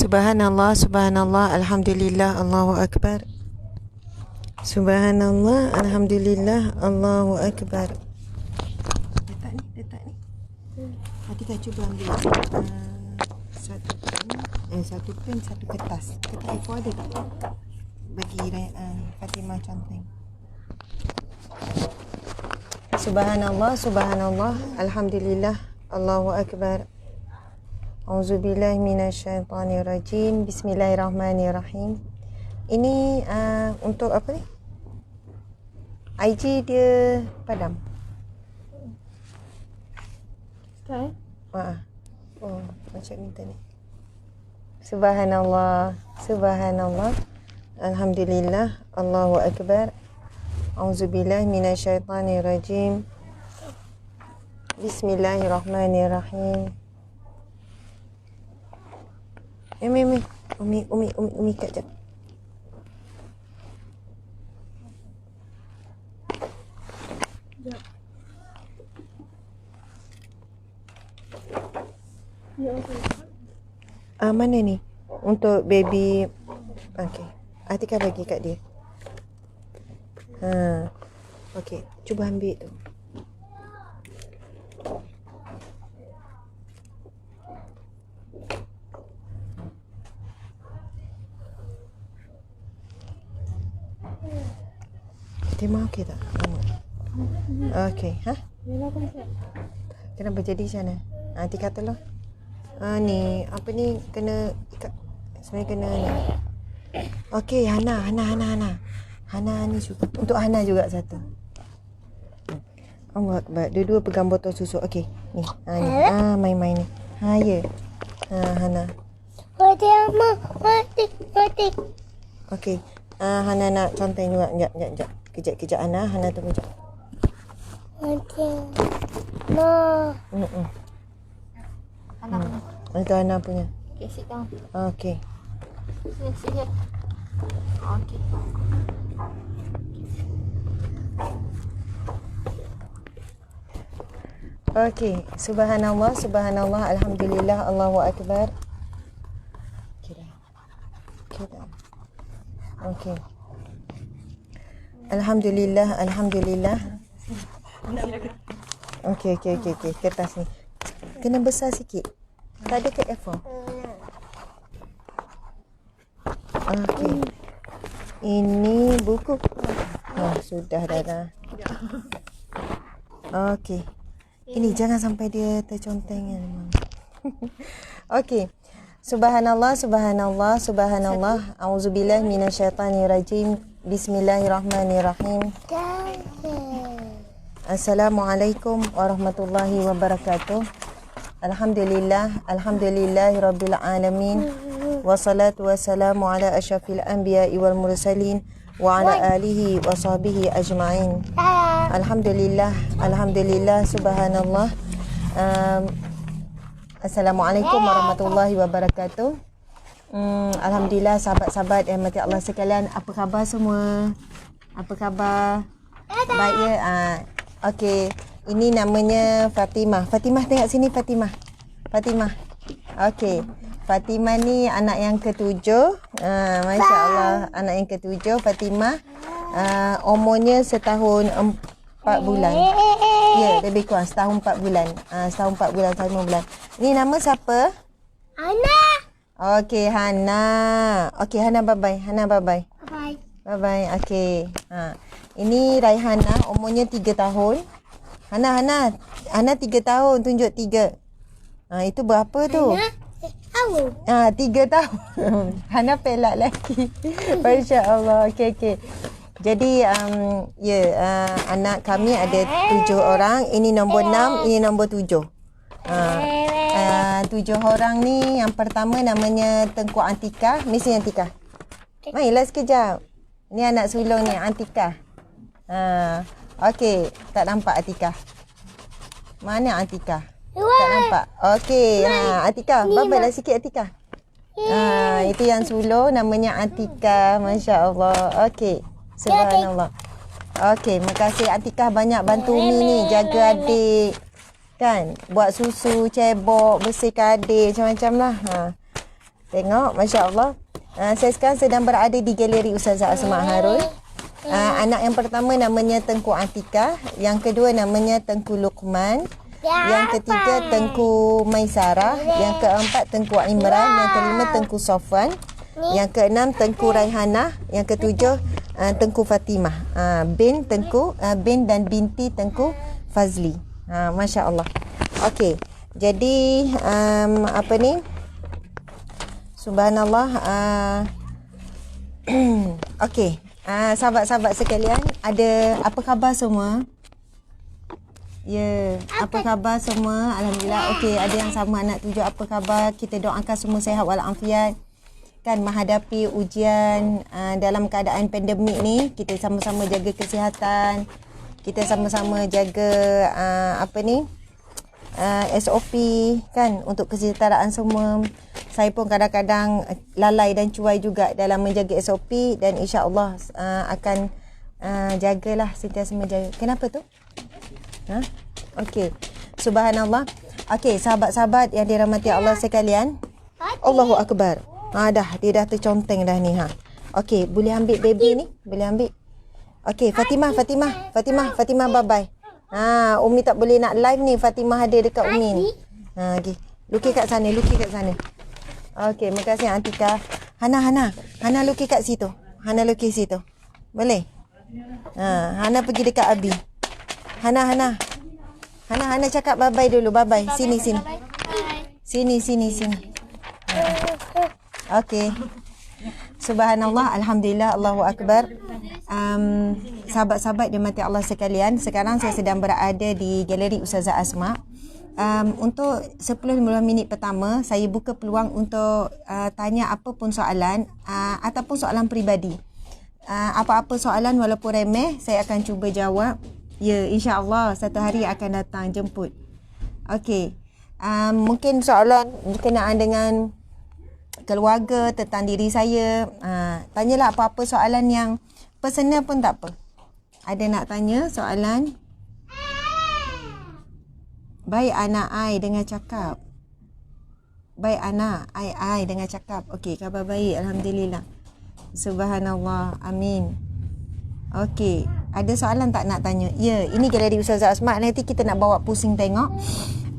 Subhanallah, subhanallah, alhamdulillah, Allahu akbar. Subhanallah, alhamdulillah, Allahu akbar. Letak ni. Nanti kita cuba ambil satu pen, satu kertas. Kertas A4 ada tak? Bagi Fatimah conteng. Subhanallah, subhanallah, alhamdulillah, Allahu akbar. Auzubillahi minasyaitanirrajim. Bismillahirrahmanirrahim. Ini untuk apa ni? IG dia padam. Start. Oh, macam minta ni. Subhanallah, subhanallah, alhamdulillah, Allahu akbar. Auzubillahi minasyaitanirrajim. Bismillahirrahmanirrahim. Umi kat jap. Mana ni? Untuk baby. Okey. Atika bagi kat dia. Okey, cuba ambil tu. Terima okey tak? Okey, kenapa jadi macam mana? Atika tolong. Ni, apa ni kena ikat. Sebenarnya kena ni. Okey, Hana ni juga. Untuk Hana juga satu. Allah Akbar. Dua-dua pegang botol susu. Okey, ni. Ni. Main-main ni. Ya. Hana. Mati. Okey. Hana nak conteng juga. Sekejap. Kejap Hana tunggu sekejap. Itu Hana punya. Okay, sit down. Okey. Sit here. Okay. Okey. Subhanallah, subhanallah, alhamdulillah, Allahu akbar. Okey. Alhamdulillah. Okey. Kertas ni. Kena besar sikit. Tak ada kat A4. Okey. Ini buku. Sudah dah. Okey. Ini jangan sampai dia terconteng kan. Okey. Subhanallah. Auzubillahi minasyaitanirrajim. Bismillahirrahmanirrahim. Assalamualaikum warahmatullahi wabarakatuh. Alhamdulillahirabbil alamin. Wassalatu wassalamu ala asyrafil anbiya'i wal mursalin wa ala alihi wa sahbihi ajma'in. Alhamdulillah, subhanallah. Assalamualaikum warahmatullahi wabarakatuh. Alhamdulillah, sahabat-sahabat yang mati Allah sekalian, apa khabar semua? Apa khabar? Baik ya? Okey, ini namanya Fatimah. Fatimah tengok sini, Fatimah. Okey. Fatimah ni anak yang ketujuh. Masya Allah, anak yang ketujuh Fatimah. Umurnya setahun 4 bulan. Ya, lebih kurang setahun 4 bulan. Setahun 4 bulan, 1 bulan. Ni nama siapa? Hana. Okey, Hana. Okey, Hana bye-bye. Bye-bye. Okey. Ini Raihana, umurnya 3 tahun. Hana 3 tahun, tunjuk 3. Itu berapa tu? Hana 3 tahun. Hana pelak lagi. Masya Allah. Okey. Jadi anak kami ada 7 orang. Ini nombor 6, ini nombor 7. 7 orang ni, yang pertama namanya Tengku Antika. Mesti Antika. Mainlah sekejap. Ni anak sulung ni, Antika. Okey, tak nampak Atika. Mana Antika? Tak nampak. Okey, Atika, babailah sikit Atika. Itu yang sulung namanya Atika. Masya Allah. Okey, subhanallah. Okey, makasih Atika banyak bantu Umi ni jaga adik. Kan? Buat susu, cebok, bersihkan adik macam-macam lah. Tengok, Masya Allah. Saya sekarang sedang berada di galeri Ustazah Asma Harun. Anak yang pertama namanya Tengku Atikah. Yang kedua namanya Tengku Luqman. Yang ketiga Tengku Maisarah. Yang keempat Tengku Imran. Yang kelima Tengku Sofwan. Yang keenam Tengku Raihanah. Yang ketujuh Tengku Fatimah. Bin Tengku, bin dan binti Tengku Fazli. Masya Allah. Okey. Jadi apa ni? Subhanallah. Okey. Sahabat-sahabat sekalian, apa khabar semua? Ya, apa khabar semua? Alhamdulillah. Okey, ada yang sama anak 7, apa khabar? Kita doakan semua sihat walafiat. Kan menghadapi ujian dalam keadaan pandemik ni, kita sama-sama jaga kesihatan. Kita sama-sama jaga SOP kan untuk kesejahteraan semua. Saya pun kadang-kadang lalai dan cuai juga dalam menjaga SOP dan insya-Allah akan jagalah, sentiasa menjaga. Kenapa tu? Okey. Subhanallah. Okey, sahabat-sahabat yang dirahmati Allah sekalian. Allahu akbar. Dia dah terconteng dah ni Okey, boleh ambil baby ni? Boleh ambil. Okey, Fatimah, bye-bye. Umi tak boleh nak live ni. Fatimah ada dekat Umi ni. Okay. Lukis kat sana. Okey, terima kasih Atika. Hana lukis kat situ. Boleh? Hana pergi dekat Abi. Hana cakap bye-bye dulu. Bye-bye. Sini. Sini. Okey. Subhanallah, alhamdulillah, Allahu akbar. Sahabat-sahabat dirahmati Allah sekalian, sekarang saya sedang berada di galeri Ustazah Asma. Untuk 10-15 minit pertama, saya buka peluang untuk tanya apa pun soalan ataupun soalan peribadi. Apa-apa soalan walaupun remeh, saya akan cuba jawab. Ya, insya-Allah satu hari akan datang jemput. Okey. Mungkin soalan berkenaan dengan keluarga, tentang diri saya. Tanyalah apa-apa soalan yang personal pun tak apa. Ada nak tanya soalan? Baik anak ai dengan cakap. Okey, khabar baik, alhamdulillah. Subhanallah, amin. Okey, ada soalan tak nak tanya? Ya, ini galeri Ustazah Asma. Nanti kita nak bawa pusing tengok.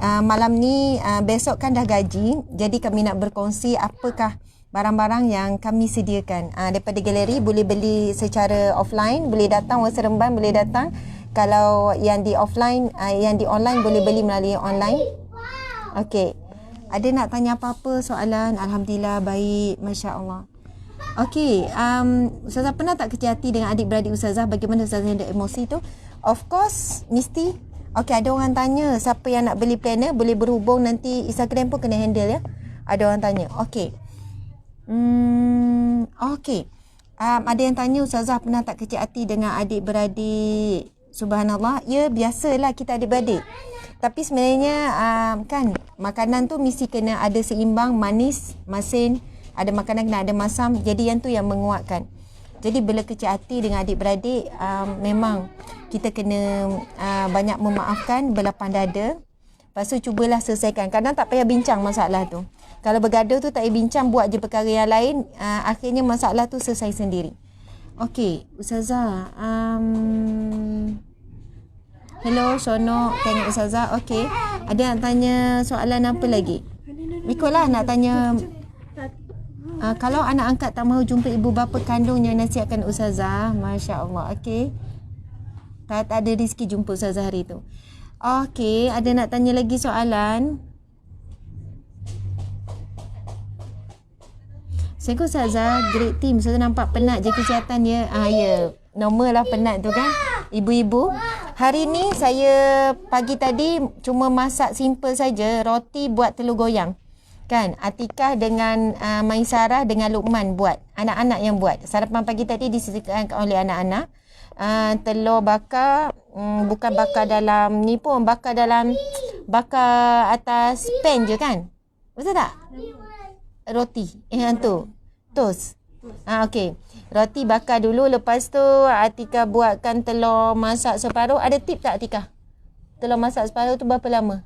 Malam ni, besok kan dah gaji. Jadi kami nak berkongsi apakah barang-barang yang kami sediakan. Daripada galeri boleh beli secara offline, boleh datang Wang Seremban, boleh datang. Kalau yang di offline, yang di online boleh beli melalui online. Okey. Ada nak tanya apa-apa soalan? Alhamdulillah baik, masya-Allah. Okey, Ustazah pernah tak kecil hati dengan adik-beradik Ustazah? Bagaimana Ustazah handle emosi tu? Of course, mesti. Okey, ada orang tanya siapa yang nak beli planner boleh berhubung, nanti Instagram pun kena handle ya. Ada orang tanya. Okey. Okey. Ada yang tanya Ustazah pernah tak kecil hati dengan adik-beradik? Subhanallah. Ya, biasalah kita adik-beradik. Tapi sebenarnya kan makanan tu mesti kena ada seimbang, manis, masin, ada makanan kena ada masam. Jadi yang tu yang menguatkan. Jadi bila kecil hati dengan adik-beradik, memang kita kena banyak memaafkan, berlapang dada. Lepas tu cubalah selesaikan. Kadang tak payah bincang masalah tu. Kalau bergaduh tu tak payah bincang, buat je perkara yang lain, akhirnya masalah tu selesai sendiri. Okey, Ustazah. Hello, Sono. Tengok Ustazah. Okey. Ada nak tanya soalan apa lagi? Ikutlah nak tanya. Kalau anak angkat tak mahu jumpa ibu bapa kandungnya, nasihatkan Ustazah. Masya Allah. Okey. Tak ada rezeki jumpa Ustazah hari tu. Okey. Ada nak tanya lagi soalan? Assalamualaikum Ustazah. Great team. Ustazah nampak penat je kesihatan ya. Ya. Normal lah penat tu kan. Ibu-ibu. Hari ni saya pagi tadi cuma masak simple saja, roti buat telur goyang. Kan? Atikah dengan Maisarah dengan Luqman buat. Anak-anak yang buat. Sarapan pagi tadi disediakan oleh anak-anak. Telur bakar, bukan bakar dalam ni pun, bakar atas pan je kan? Betul tak? Roti. Yang tu. Toast. Okey. Roti bakar dulu, lepas tu Atika buatkan telur masak separuh. Ada tip tak Atika? Telur masak separuh tu berapa lama?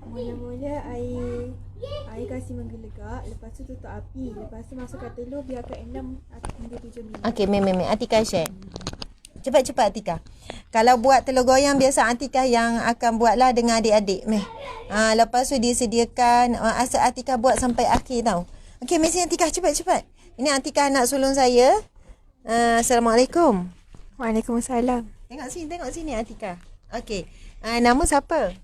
Mula-mula air Air kasih menggelegak, lepas tu tutup api. Lepas tu masukkan telur, biarkan 6 hingga 7 minit. Okey, Atika share. Cepat-cepat Atika. Kalau buat telur goyang biasa Atika yang akan buatlah dengan adik-adik. Lepas tu dia sediakan asal Atika buat sampai akhir tau. Okey, mesti Atika cepat-cepat. Ini Atika anak sulung saya. Assalamualaikum. Waalaikumsalam. Tengok sini Atika. Okey. Nama siapa?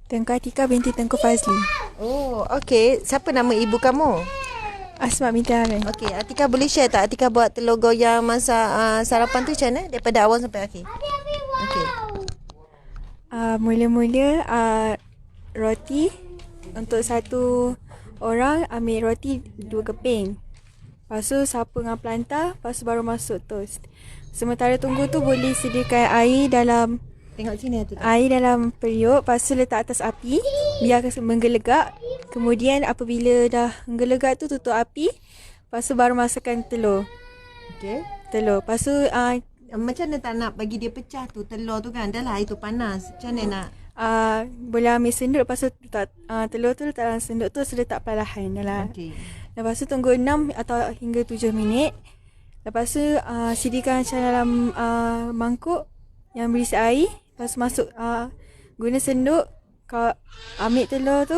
Tengku Atika binti Tengku Fazli. Oh, okey. Siapa nama ibu kamu? Asma binti Haran. Okey, Atika boleh share tak Atika buat telur goyang masa sarapan tu macam mana? Daripada awal sampai akhir. Okey. Mula-mula roti untuk satu orang ambil roti 2 keping. Lepas tu sapu dengan pelantar, lepas tu baru masuk toast. Sementara tunggu tu boleh sediakan air dalam Tengok sini Atika. air dalam periuk, lepas tu letak atas api, biar menggelegak. Kemudian apabila dah menggelegak tu tutup api, lepas tu baru masukkan telur. Okey. Lepas tu Macam mana tak nak bagi dia pecah tu telur tu kan? Dah lah air tu panas. Macam mana nak? boleh ambil senduk, lepas tu letak telur tu letak dalam senduk tu, letak perlahan dalam. Okey. Lepas tu tunggu 6 atau hingga 7 minit. Lepas tu sediakan macam dalam mangkuk yang berisi air. Lepas tu masuk guna senduk, kau ambil telur tu,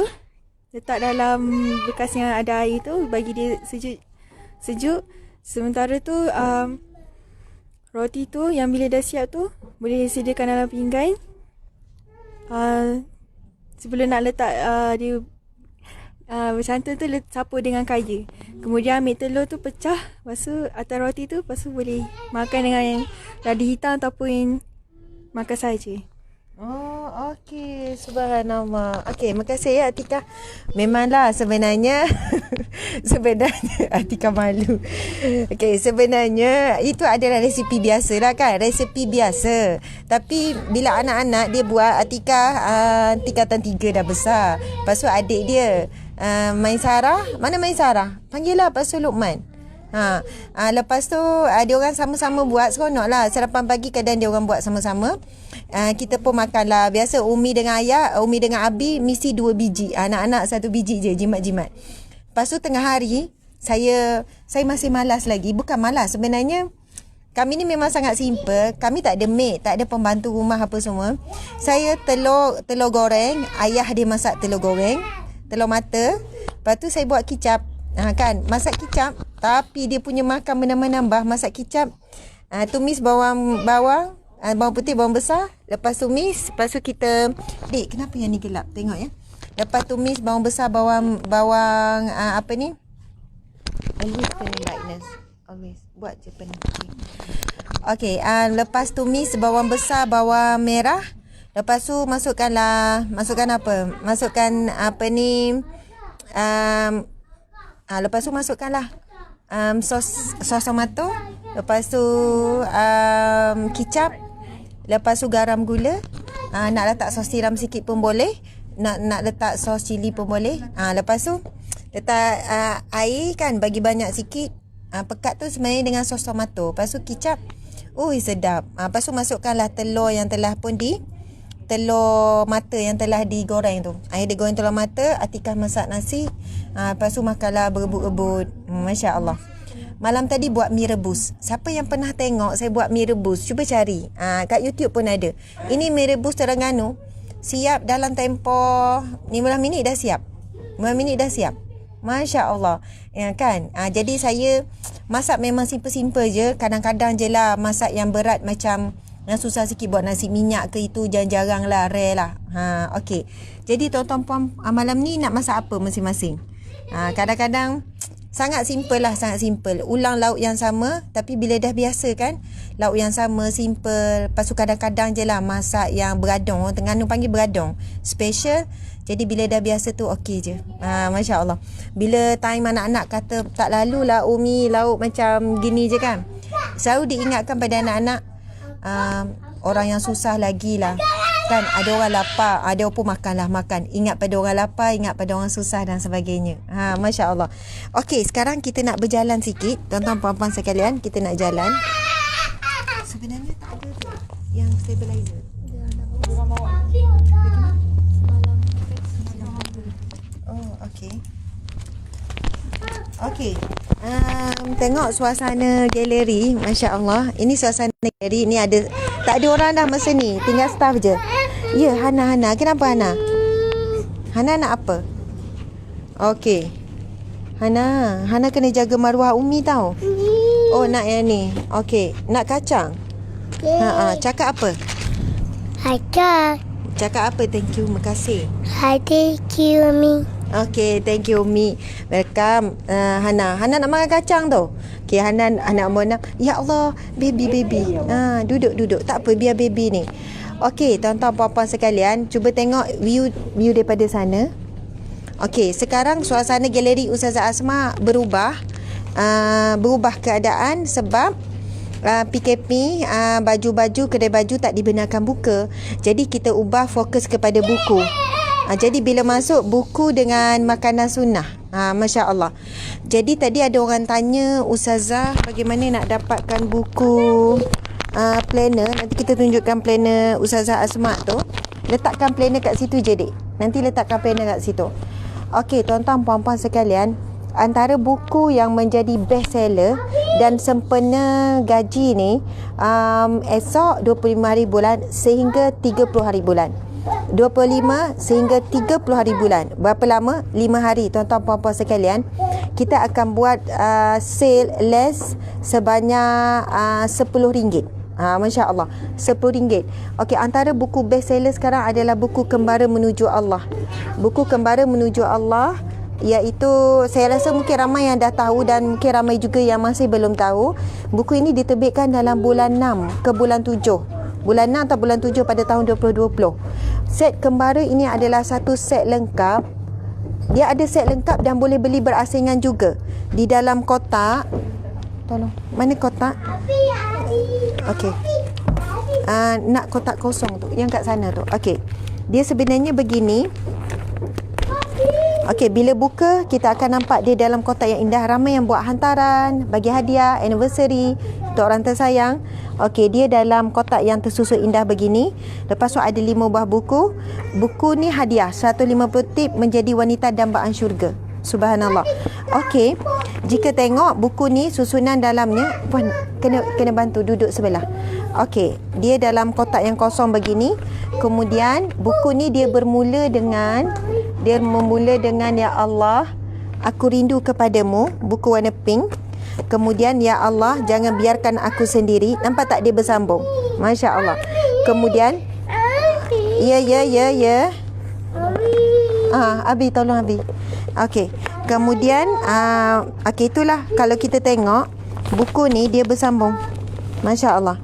letak dalam bekas yang ada air tu, bagi dia sejuk. Sementara tu roti tu yang bila dah siap tu boleh sediakan dalam pinggan. Sebelum nak letak dia bercantum tu, sapu dengan kayu. Kemudian ambil telur tu pecah, lepas tu atas roti tu, lepas tu boleh makan dengan yang ladi hitam ataupun makan saja. Oh, okey. Subhanallah. Okey, makasih ya Atika. Memanglah sebenarnya Atika malu. Okey, sebenarnya itu adalah resipi biasa lah kan. Resipi biasa. Tapi bila anak-anak dia buat, Atika tingkatan 3 dah besar. Lepas tu adik dia Maisarah. Mana Maisarah? Panggil lah. Lepas tu Luqman. Lepas tu dia orang sama-sama buat, seronok lah. Sarapan pagi kadang dia orang buat sama-sama. Kita pun makan lah. Biasa Umi dengan ayah, Umi dengan Abi mesti 2 biji. Anak-anak 1 biji je, jimat-jimat. Lepas tu tengah hari saya masih malas lagi. Bukan malas, sebenarnya kami ni memang sangat simple. Kami tak ada maid, tak ada pembantu rumah apa semua. Saya telur goreng, ayah dia masak telur goreng, telur mata. Lepas tu saya buat kicap. Kan, masak kicap, tapi dia punya makan menambah-nambah. Masak kicap, tumis bawang putih, bawang besar. Lepas tumis, lepas tu kita, Dik, kenapa yang ni gelap? Tengok ya. Lepas tumis bawang besar, bawang apa ni? Always turn brightness. Always. Buat je penuh. Okay, lepas tumis bawang besar, bawang merah. Lepas tu masukkan apa? Masukkan apa ni? Lepas tu masukkanlah sos tomato. Lepas tu kicap. Lepas tu garam, gula. Nak letak sos tiram sikit pun boleh. Nak letak sos cili pun boleh. Lepas tu letak air kan, bagi banyak sikit. Pekat tu sebenarnya dengan sos tomato. Lepas tu kicap. Sedap. Lepas tu masukkanlah telur yang telah pun telur mata yang telah digoreng tu. Air digoreng telur mata, Atikah masak nasi. Lepas tu makanlah berebut-rebut. Masya Allah. Malam tadi buat mie rebus. Siapa yang pernah tengok saya buat mie rebus, cuba cari. Kat YouTube pun ada. Ini mie rebus Terengganu. Siap dalam tempoh 15 minit dah siap. 15 minit dah siap. Masya Allah. Ya kan? Jadi saya masak memang simple-simple je. Kadang-kadang je lah masak yang berat, macam yang susah sikit buat nasi minyak ke, itu jarang-jarang lah, rare lah. Okey. Jadi tuan-tuan puan, malam ni nak masak apa masing-masing? Kadang-kadang sangat simple lah, sangat simple. Ulang lauk yang sama, tapi bila dah biasa kan, lauk yang sama, simple. Lepas tu kadang-kadang je lah masak yang beradong. Orang Terengganu panggil beradong. Special. Jadi bila dah biasa tu okey je. Masya Allah. Bila time anak-anak kata tak lalulah Umi lauk macam gini je kan, selalu diingatkan pada anak-anak, orang yang susah lagi lah kan, ada orang lapar, ada pun makan. Ingat pada orang lapar, ingat pada orang susah dan sebagainya. Masya Allah. Okey, sekarang kita nak berjalan sikit. Tuan-tuan puan-puan sekalian, kita nak jalan. Sebenarnya tak ada tu yang stabilizer. Oh, okey. Okey. Tengok suasana galeri, masya-Allah. Ini suasana galeri. Ni ada, tak ada orang dah masa ni, tinggal staff je. Ya, Hana. Kenapa Hana? Hana nak apa? Okey. Hana kena jaga maruah Umi tau. Oh, nak yang ni. Okey, nak kacang. Cakap apa? Cakap apa? Thank you, makasih. Thank you, Mi. Okay, thank you Umi. Welcome Hana nak makan kacang tu. Okay, Hana anak Mona. Ya Allah, baby. Duduk. Tak apa, biar baby ni. Okay, tuan-tuan puan-puan sekalian, cuba tengok view daripada sana. Okay, sekarang suasana galeri Ustazah Asma berubah keadaan sebab PKP, baju-baju, kedai baju tak dibenarkan buka. Jadi kita ubah fokus kepada buku. Jadi bila masuk buku dengan makanan sunnah. Masya Allah. Jadi tadi ada orang tanya Ustazah bagaimana nak dapatkan buku planner. Nanti kita tunjukkan planner Ustazah Asma tu. Letakkan planner kat situ je, Dik. Nanti letakkan planner kat situ. Okey, tuan-tuan puan-puan sekalian, antara buku yang menjadi best seller dan sempena gaji ni, esok 25 hari bulan sehingga 30 hari bulan. 25 sehingga 30 hari bulan. Berapa lama? 5 hari, tuan-tuan puan-puan sekalian. Kita akan buat sale less sebanyak RM10. Masya Allah, RM10. Okey, antara buku best seller sekarang adalah buku Kembara Menuju Allah. Buku Kembara Menuju Allah, iaitu saya rasa mungkin ramai yang dah tahu dan mungkin ramai juga yang masih belum tahu. Buku ini diterbitkan dalam bulan 6 ke bulan 7. Bulan 6 atau bulan 7 pada tahun 2020. Set Kembara ini adalah satu set lengkap. Dia ada set lengkap dan boleh beli berasingan juga. Di dalam kotak. Tolong, mana kotak? Okey. Nak kotak kosong tu, yang kat sana tu. Okey. Dia sebenarnya begini. Okey, bila buka kita akan nampak dia dalam kotak yang indah. Ramai yang buat hantaran, bagi hadiah, anniversary untuk orang tersayang. Okey, dia dalam kotak yang tersusun indah begini. Lepas tu ada 5 buah buku. Buku ni hadiah 150 tip menjadi wanita dambaan syurga. Subhanallah. Okey, jika tengok buku ni susunan dalamnya, puan kena bantu duduk sebelah. Okey, dia dalam kotak yang kosong begini. Kemudian buku ni dia memula dengan ya Allah, aku rindu kepadamu, buku warna pink. Kemudian ya Allah, jangan biarkan aku sendiri. Nampak tak dia bersambung? Masya Allah. Kemudian ya. Abi, tolong Abi. Okey. Kemudian okey, itulah kalau kita tengok buku ni dia bersambung. Masya Allah.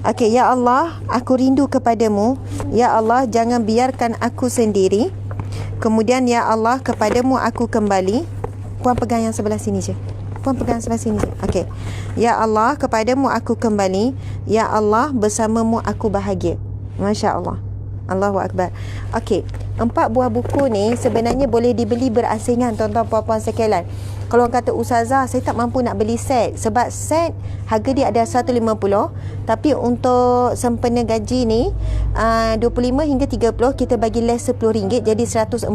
Okey, ya Allah, aku rindu kepadamu. Ya Allah, jangan biarkan aku sendiri. Kemudian ya Allah, kepadamu aku kembali. Puan pegang yang sebelah sini je. Okey. Ya Allah, kepadamu aku kembali. Ya Allah, bersamamu aku bahagia. Masya Allah. Allahu Akbar. Okey, 4 buah buku ni sebenarnya boleh dibeli berasingan, tuan-tuan puan-puan sekalian. Kalau orang kata Ustazah, saya tak mampu nak beli set. Sebab set harga dia ada 150. Tapi untuk sempena gaji ni 25 hingga 30 kita bagi less RM10, jadi 140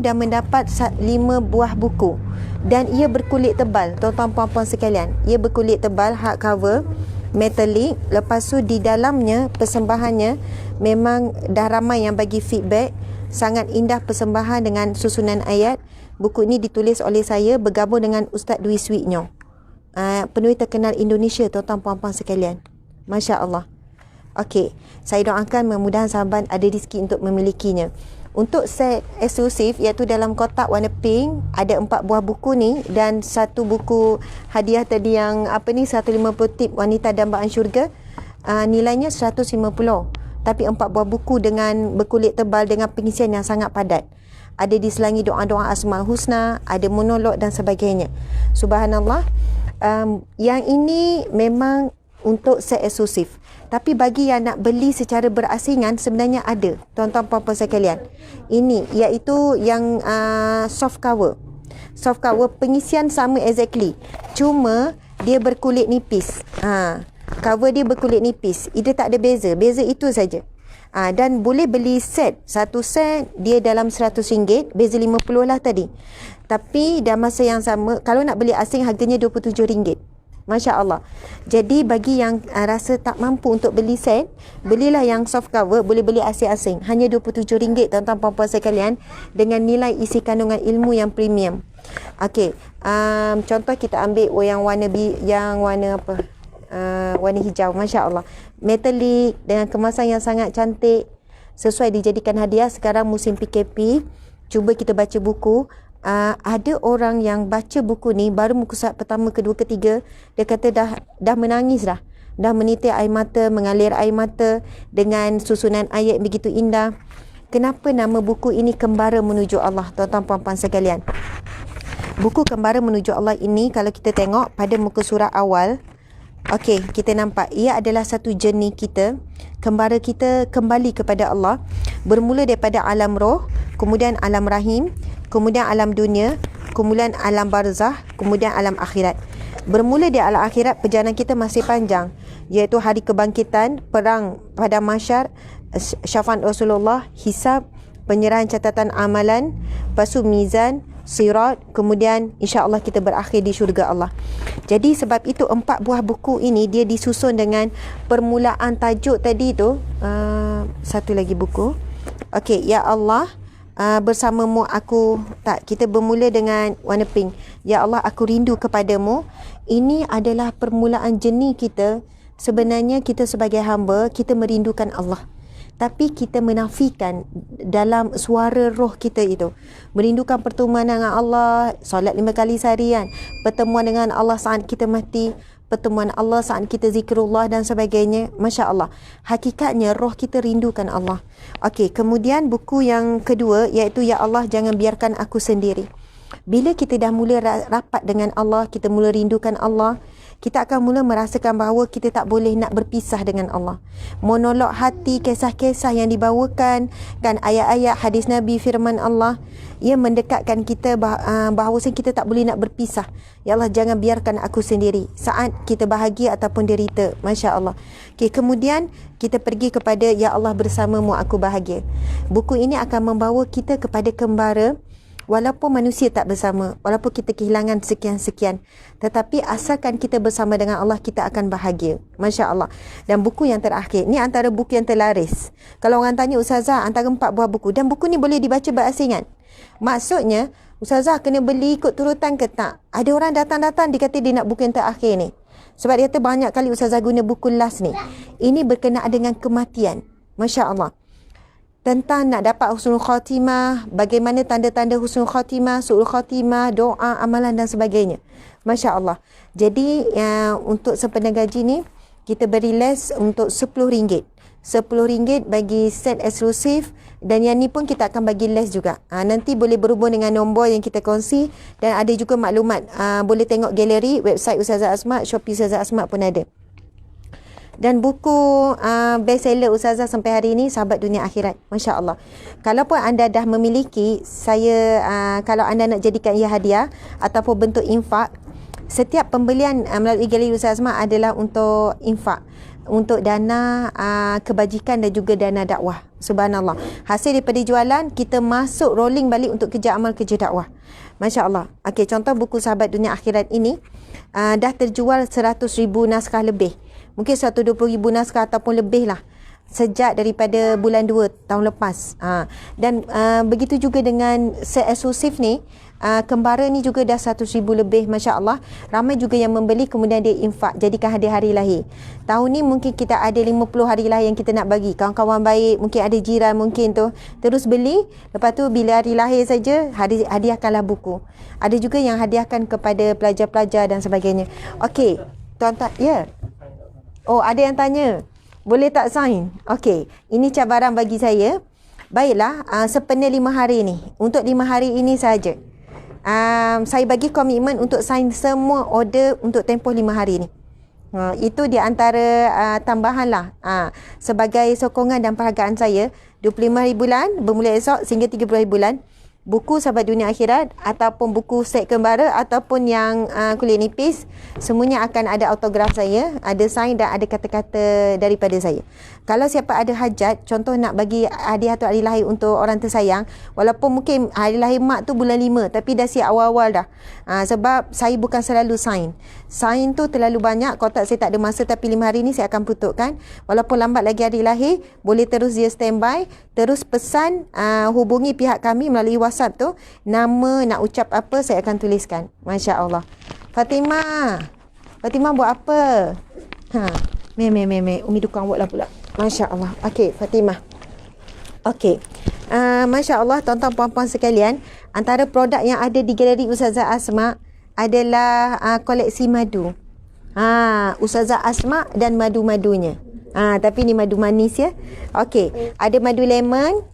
dan mendapat 5 buah buku. Dan ia berkulit tebal, tuan-tuan puan-puan sekalian. Ia berkulit tebal, hardcover, metalik. Lepas tu di dalamnya persembahannya memang dah ramai yang bagi feedback. Sangat indah persembahan dengan susunan ayat. Buku ini ditulis oleh saya bergabung dengan Ustaz Dwi Switnyo, penulis terkenal Indonesia, tuan-tuan puan-puan sekalian. Masya Allah. Okey, saya doakan mudah-mudahan sahabat ada rezeki untuk memilikinya. Untuk set eksklusif, iaitu dalam kotak warna pink, ada 4 buah buku ni dan 1 buku hadiah tadi yang 150 tip wanita dambaan syurga. Nilainya 150. Tapi 4 buah buku dengan berkulit tebal dengan pengisian yang sangat padat. Ada diselangi doa-doa Asmaul Husna, ada monolog dan sebagainya. Subhanallah. Yang ini memang untuk set eksklusif. Tapi bagi yang nak beli secara berasingan sebenarnya ada, tuan-tuan puan-puan sekalian. Ini iaitu yang soft cover. Soft cover pengisian sama exactly. Cuma dia berkulit nipis. Cover dia berkulit nipis. Dia tak ada beza. Beza itu saja. Dan boleh beli set. Satu set dia dalam RM100, beza RM50 lah tadi. Tapi dalam masa yang sama, kalau nak beli asing harganya RM27. Masya Allah. Jadi bagi yang rasa tak mampu untuk beli set, belilah yang soft cover, boleh beli asing-asing. Hanya RM27 tuan-tuan puan-puan sekalian, dengan nilai isi kandungan ilmu yang premium. Okey, contoh kita ambil yang warna warna hijau. Masya Allah. Metalik dengan kemasan yang sangat cantik, sesuai dijadikan hadiah. Sekarang musim PKP, cuba kita baca buku. Ada orang yang baca buku ni baru muka surat pertama, kedua, ketiga, dia kata dah menangis dah menitik air mata, mengalir air mata dengan susunan ayat begitu indah. Kenapa nama buku ini Kembara Menuju Allah, tuan-tuan puan-puan sekalian? Buku Kembara Menuju Allah ini, kalau kita tengok pada muka surat awal, okey, kita nampak ia adalah satu journey kita, kembara kita kembali kepada Allah, bermula daripada alam roh, kemudian alam rahim, kemudian alam dunia, kemudian alam barzah, kemudian alam akhirat. Bermula di alam akhirat, perjalanan kita masih panjang, iaitu hari kebangkitan, perang pada mahsyar, syafaat Rasulullah, hisab, penyerahan catatan amalan, lepas tu mizan, sirat, kemudian insya-Allah kita berakhir di syurga Allah. Jadi sebab itu 4 buah buku ini dia disusun dengan permulaan tajuk tadi tu. Satu lagi buku. Okey, ya Allah, bersamamu aku, kita bermula dengan warna pink. Ya Allah, aku rindu kepadamu. Ini adalah permulaan jenis kita. Sebenarnya kita sebagai hamba, kita merindukan Allah, tapi kita menafikan dalam suara roh kita itu. Merindukan pertemuan dengan Allah, solat 5 kali seharian, pertemuan dengan Allah saat kita mati, pertemuan Allah saat kita zikrullah dan sebagainya. Masya Allah. Hakikatnya roh kita rindukan Allah. Okey, kemudian buku yang kedua iaitu Ya Allah, jangan biarkan aku sendiri. Bila kita dah mula rapat dengan Allah, kita mula rindukan Allah, kita akan mula merasakan bahawa kita tak boleh nak berpisah dengan Allah. Monolog hati, kisah-kisah yang dibawakan, kan, ayat-ayat hadis Nabi, firman Allah, ia mendekatkan kita bahawa kita tak boleh nak berpisah. Ya Allah, jangan biarkan aku sendiri saat kita bahagia ataupun derita. Masya Allah. Okay, kemudian kita pergi kepada Ya Allah, bersamamu aku bahagia. Buku ini akan membawa kita kepada kembara. Walaupun manusia tak bersama, walaupun kita kehilangan sekian-sekian, tetapi asalkan kita bersama dengan Allah, kita akan bahagia. Masya Allah. Dan buku yang terakhir, ni antara buku yang terlaris. Kalau orang tanya, Ustazah, antara 4 buah buku, dan buku ni boleh dibaca berasingan. Maksudnya, Ustazah kena beli ikut turutan ke tak? Ada orang datang-datang, dia kata dia nak buku yang terakhir ni. Sebab dia kata banyak kali Ustazah guna buku last ni. Ini berkenaan dengan kematian. Masya Allah. Tentang nak dapat husnul khatimah, bagaimana tanda-tanda husnul khatimah, su'ul khatimah, doa, amalan dan sebagainya. Masya Allah. Jadi untuk sepenuh gaji ni, kita beri les untuk RM10. RM10 bagi set eksklusif, dan yang ni pun kita akan bagi les juga. Nanti boleh berhubung dengan nombor yang kita kongsi, dan ada juga maklumat. Boleh tengok galeri, website Ustazah Asmat, Shopee Ustazah Asmat pun ada. Dan buku bestseller Ustazah sampai hari ini, Sahabat Dunia Akhirat. Masya Allah. Kalau pun anda dah memiliki, kalau anda nak jadikan ia hadiah ataupun bentuk infak, setiap pembelian melalui galeri Ustazah Asmat adalah untuk infak, untuk dana kebajikan dan juga dana dakwah. Subhanallah. Hasil daripada jualan, kita masuk rolling balik untuk kerja amal, kerja dakwah. Masya Allah. Okey, contoh buku Sahabat Dunia Akhirat ini dah terjual 100,000 naskah lebih. Mungkin 120,000 naskah ataupun lebih lah, sejak daripada bulan 2 tahun lepas. Dan begitu juga dengan set eksklusif ni, kembara ni juga dah 100,000 lebih. Masya Allah. Ramai juga yang membeli, kemudian dia infak, jadikan hadiah hari lahir. Tahun ni mungkin kita ada 50 hari lahir yang kita nak bagi kawan-kawan baik, mungkin ada jiran, mungkin tu terus beli. Lepas tu bila hari lahir saja, hadiahkanlah buku. Ada juga yang hadiahkan kepada pelajar-pelajar dan sebagainya. Okey, tuan-tuan, ya. Oh, ada yang tanya, boleh tak sign? Okey, ini cabaran bagi saya. Baiklah, sepenuh 5 hari ni, untuk 5 hari ini saja, saya bagi komitmen untuk sign semua order untuk tempoh 5 hari ni. Itu di antara tambahan lah, sebagai sokongan dan perhargaan saya. 25 hari bulan bermula esok sehingga 30 hari bulan, buku Sahabat Dunia Akhirat ataupun buku set kembara ataupun yang kulit nipis, semuanya akan ada autograf saya, ada sign dan ada kata-kata daripada saya. Kalau siapa ada hajat, contoh nak bagi hadiah tu hari lahir untuk orang tersayang, walaupun mungkin hari lahir mak tu bulan 5, tapi dah siap awal-awal dah. Sebab saya bukan selalu sign. Sign tu terlalu banyak, kalau tak saya tak ada masa, tapi 5 hari ni saya akan putuskan. Walaupun lambat lagi hari lahir, boleh terus dia standby, terus pesan, hubungi pihak kami melalui WhatsApp tu, nama nak ucap apa saya akan tuliskan. Masya Allah. Fatimah buat apa? Umi dukung awak lah pula. Masya Allah. Okey, Fatimah. Okey. Masya Allah, tuan-tuan puan-puan sekalian, antara produk yang ada di galeri Ustazah Asma adalah koleksi madu. Ustazah Asma dan madu-madunya. Tapi ni madu manis ya. Okey, ada madu lemon.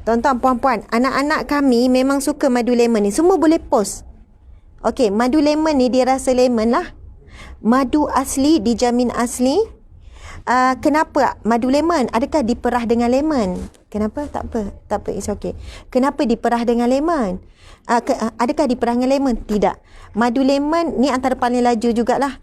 Tuan-tuan puan-puan, anak-anak kami memang suka madu lemon ni. Semua boleh post. Okey, madu lemon ni dia rasa lemon lah. Madu asli dijamin asli. Kenapa madu lemon? Adakah diperah dengan lemon? Kenapa? Tak apa, it's okay. Kenapa diperah dengan lemon? Adakah diperah dengan lemon? Tidak. Madu lemon ni antara paling laju jugalah.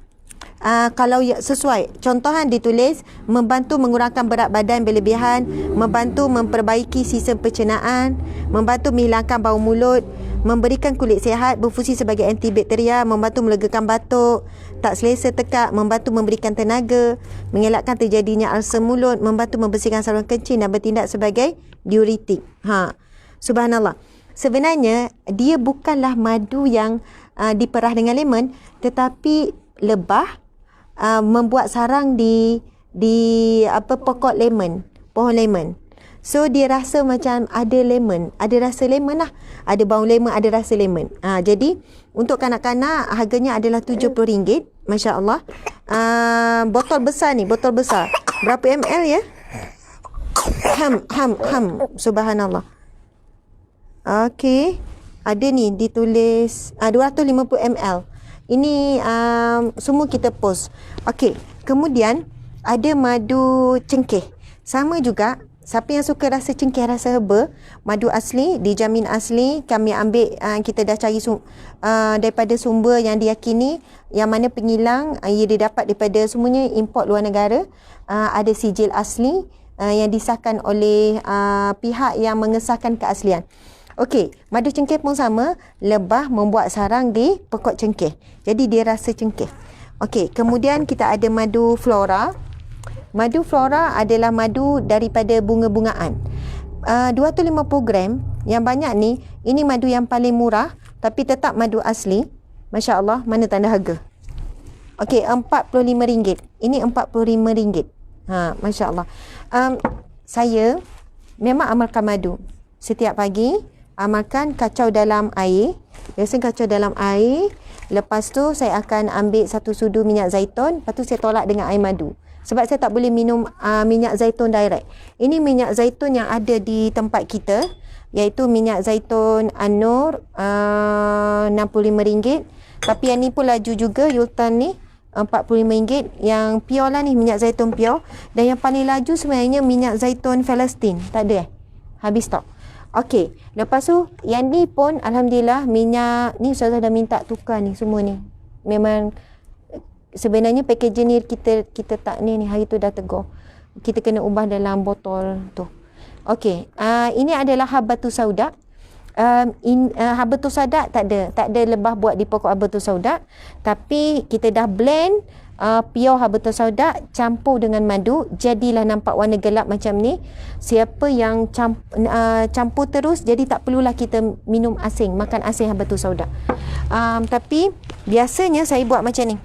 Kalau sesuai, contohan ditulis membantu mengurangkan berat badan berlebihan, membantu memperbaiki sistem pencernaan, membantu menghilangkan bau mulut, memberikan kulit sihat, berfungsi sebagai antibakteria, membantu melegakan batuk, tak selesa tekak, membantu memberikan tenaga, mengelakkan terjadinya ulcer mulut, membantu membersihkan saluran kencing dan bertindak sebagai diuretik. Subhanallah. Sebenarnya dia bukanlah madu yang diperah dengan lemon, tetapi lebah membuat sarang di pokok lemon, pohon lemon. So dia rasa macam ada lemon, ada rasa lemon lah. Ada bau lemon, ada rasa lemon. Jadi untuk kanak-kanak harganya adalah RM70. Masya Allah. Botol besar ni, botol besar. Berapa ml ya? Subhanallah. Okey. Ada ni ditulis 250 ml. Ini semua kita post. Okey. Kemudian ada madu cengkeh. Sama juga. Siapa yang suka rasa cengkeh, rasa herba, madu asli, dijamin asli. Kami ambil, kita dah cari daripada sumber yang diyakini, yang mana pengilang ia didapat daripada semuanya import luar negara. Ada sijil asli yang disahkan oleh pihak yang mengesahkan keaslian. Okey, madu cengkeh pun sama, lebah membuat sarang di pokok cengkeh. Jadi dia rasa cengkeh. Okey, kemudian kita ada madu flora. Madu flora adalah madu daripada bunga-bungaan. 250 gram. Yang banyak ni, ini madu yang paling murah, tapi tetap madu asli. Masya Allah, mana tanda harga? Okey, RM45. Ini RM45. Masya Allah. Saya memang amalkan madu. Setiap pagi, amalkan kacau dalam air. Biasa kacau dalam air. Lepas tu, saya akan ambil 1 sudu minyak zaitun. Lepas tu, saya tolak dengan air madu. Sebab saya tak boleh minum minyak zaitun direct. Ini minyak zaitun yang ada di tempat kita, iaitu minyak zaitun An-Nur, RM65. Tapi yang ni pun laju juga, Yultan ni RM45. Yang pure lah ni, minyak zaitun pure. Dan yang paling laju sebenarnya minyak zaitun Palestin. Tak ada habis stok. Okey, lepas tu yang ni pun alhamdulillah minyak ni Ustazah dah minta tukar ni semua ni. Memang sebenarnya packaging ni kita tak ni hari tu dah tegur. Kita kena ubah dalam botol tu. Okey, ini adalah habatus sauda. Habatus sauda tak ada lebah buat di pokok habatus sauda, tapi kita dah blend pure habatus sauda campur dengan madu, jadilah nampak warna gelap macam ni. Siapa yang campur terus, jadi tak perlulah kita minum asing, makan asing habatus sauda. Tapi biasanya saya buat macam ni.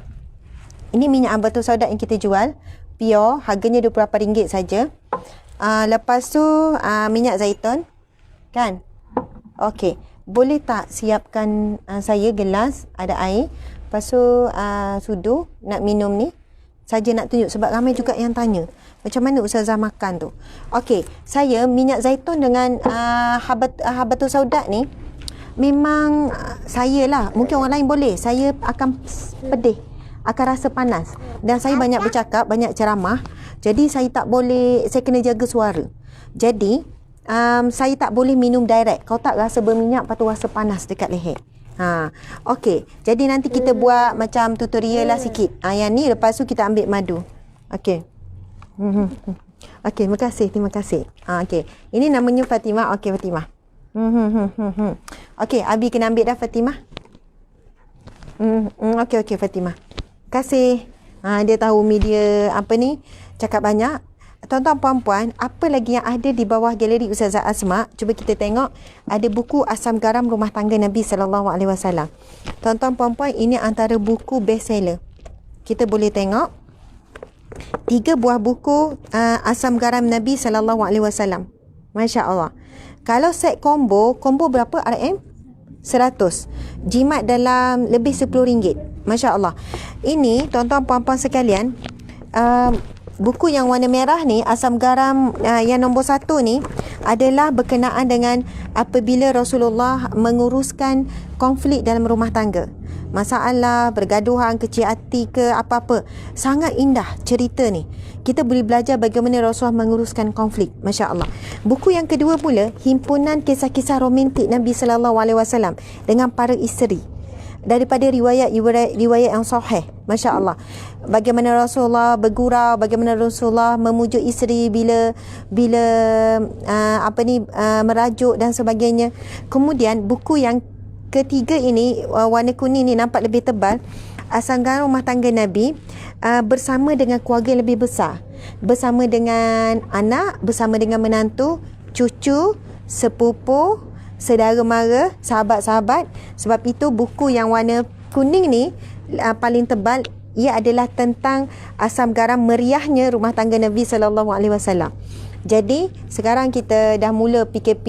Ini minyak habatus sauda yang kita jual pure, harganya RM28 saja. Lepas tu minyak zaitun kan. Okey, boleh tak siapkan saya gelas ada air. Lepas tu sudu nak minum ni. Saja nak tunjuk sebab ramai juga yang tanya macam mana Ustazah makan tu. Okey, saya minyak zaitun dengan habatus sauda ni memang saya lah, mungkin orang lain boleh. Saya akan pedih, akan rasa panas. Dan saya banyak bercakap, banyak ceramah. Jadi saya tak boleh, saya kena jaga suara. Jadi saya tak boleh minum direct. Kau tak rasa berminyak, lepas tu rasa panas dekat leher. Okey, jadi nanti kita buat macam tutorial lah sikit. Yang ni lepas tu kita ambil madu. Okey. Okey, terima kasih. Okey. Ini namanya Fatimah. Okey, Fatimah. Okey, Abi kena ambil dah Fatimah. Okey, Fatimah. Terima kasih. Dia tahu media apa ni, cakap banyak. Tuan-tuan puan-puan, apa lagi yang ada di bawah galeri Ustazah Asma? Cuba kita tengok. Ada buku Asam Garam Rumah Tangga Nabi SAW. Tuan-tuan puan-puan, ini antara buku bestseller. Kita boleh tengok 3 buah buku Asam Garam Nabi SAW. Masya Allah. Kalau set combo berapa RM? 100. Jimat dalam lebih RM10. Masya Allah. Ini tuan-tuan puan-puan sekalian, buku yang warna merah ni, Asam Garam yang nombor 1 ni adalah berkenaan dengan apabila Rasulullah menguruskan konflik dalam rumah tangga. Masalah, bergaduhan, kecil hati ke apa-apa. Sangat indah cerita ni. Kita boleh belajar bagaimana Rasulullah menguruskan konflik. Masya Allah. Buku yang kedua pula, himpunan kisah-kisah romantik Nabi SAW dengan para isteri. Daripada riwayat yang sahih. Masya Allah. Bagaimana Rasulullah bergurau, bagaimana Rasulullah memujuk isteri bila merajuk dan sebagainya. Kemudian buku yang ketiga ini, warna kuning ni nampak lebih tebal, Asam Garam Rumah Tangga Nabi, bersama dengan keluarga yang lebih besar, bersama dengan anak, bersama dengan menantu, cucu, sepupu, saudara mara, sahabat-sahabat. Sebab itu buku yang warna kuning ni paling tebal. Ia adalah tentang asam garam meriahnya rumah tangga Nabi SAW. Jadi sekarang kita dah mula PKP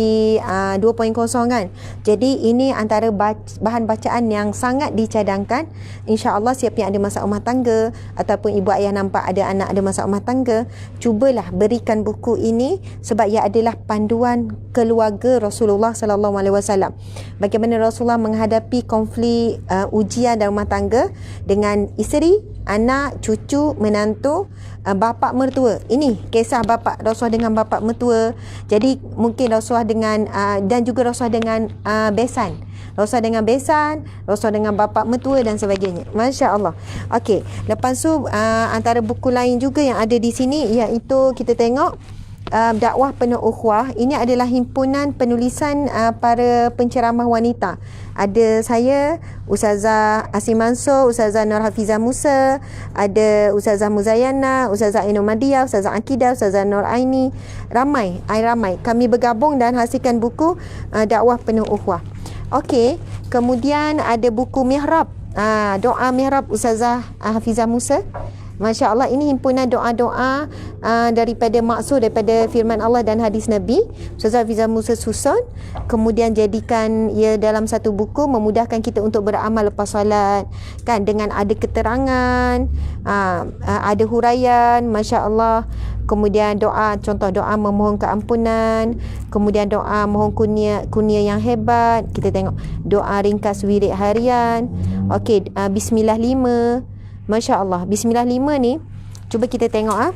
2.0 kan. Jadi ini antara bahan bacaan yang sangat dicadangkan. InsyaAllah siapa yang ada masalah rumah tangga ataupun ibu ayah nampak ada anak ada masalah rumah tangga, cubalah berikan buku ini sebab ia adalah panduan keluarga Rasulullah SAW. Bagaimana Rasulullah menghadapi konflik ujian dalam rumah tangga dengan isteri, anak, cucu, menantu, bapa mertua. Ini kisah bapa Rasulullah dengan bapa mertua. Jadi mungkin Rasulullah dengan dan juga Rasulullah dengan besan. Rasulullah dengan besan, Rasulullah dengan bapa mertua dan sebagainya. Masya Allah. Okey, lepas tu antara buku lain juga yang ada di sini iaitu kita tengok dakwah penuh ukhuwah. Ini adalah himpunan penulisan para penceramah wanita. Ada saya, Ustazah Asim Mansur, Ustazah Nur Hafizah Musa, ada Ustazah Muzayana, Ustazah Ainul Madiyah, Ustazah Akidah, Ustazah Nur Aini. Ramai. Kami bergabung dan hasilkan buku dakwah penuh ukhuwah. Okey, kemudian ada buku Mihrab, doa Mihrab Ustazah Hafizah Musa. Masya Allah, ini himpunan doa-doa daripada maksud daripada firman Allah dan hadis Nabi. Ustazah Hafizah Musa susun, kemudian jadikan ia dalam satu buku, memudahkan kita untuk beramal lepas solat kan, dengan ada keterangan, ada huraian. Masya Allah. Kemudian doa, contoh doa memohon keampunan, kemudian doa mohon kurnia yang hebat. Kita tengok doa ringkas wirid harian. Okey, Bismillah 5. Masya Allah. Bismillah 5 ni, cuba kita tengok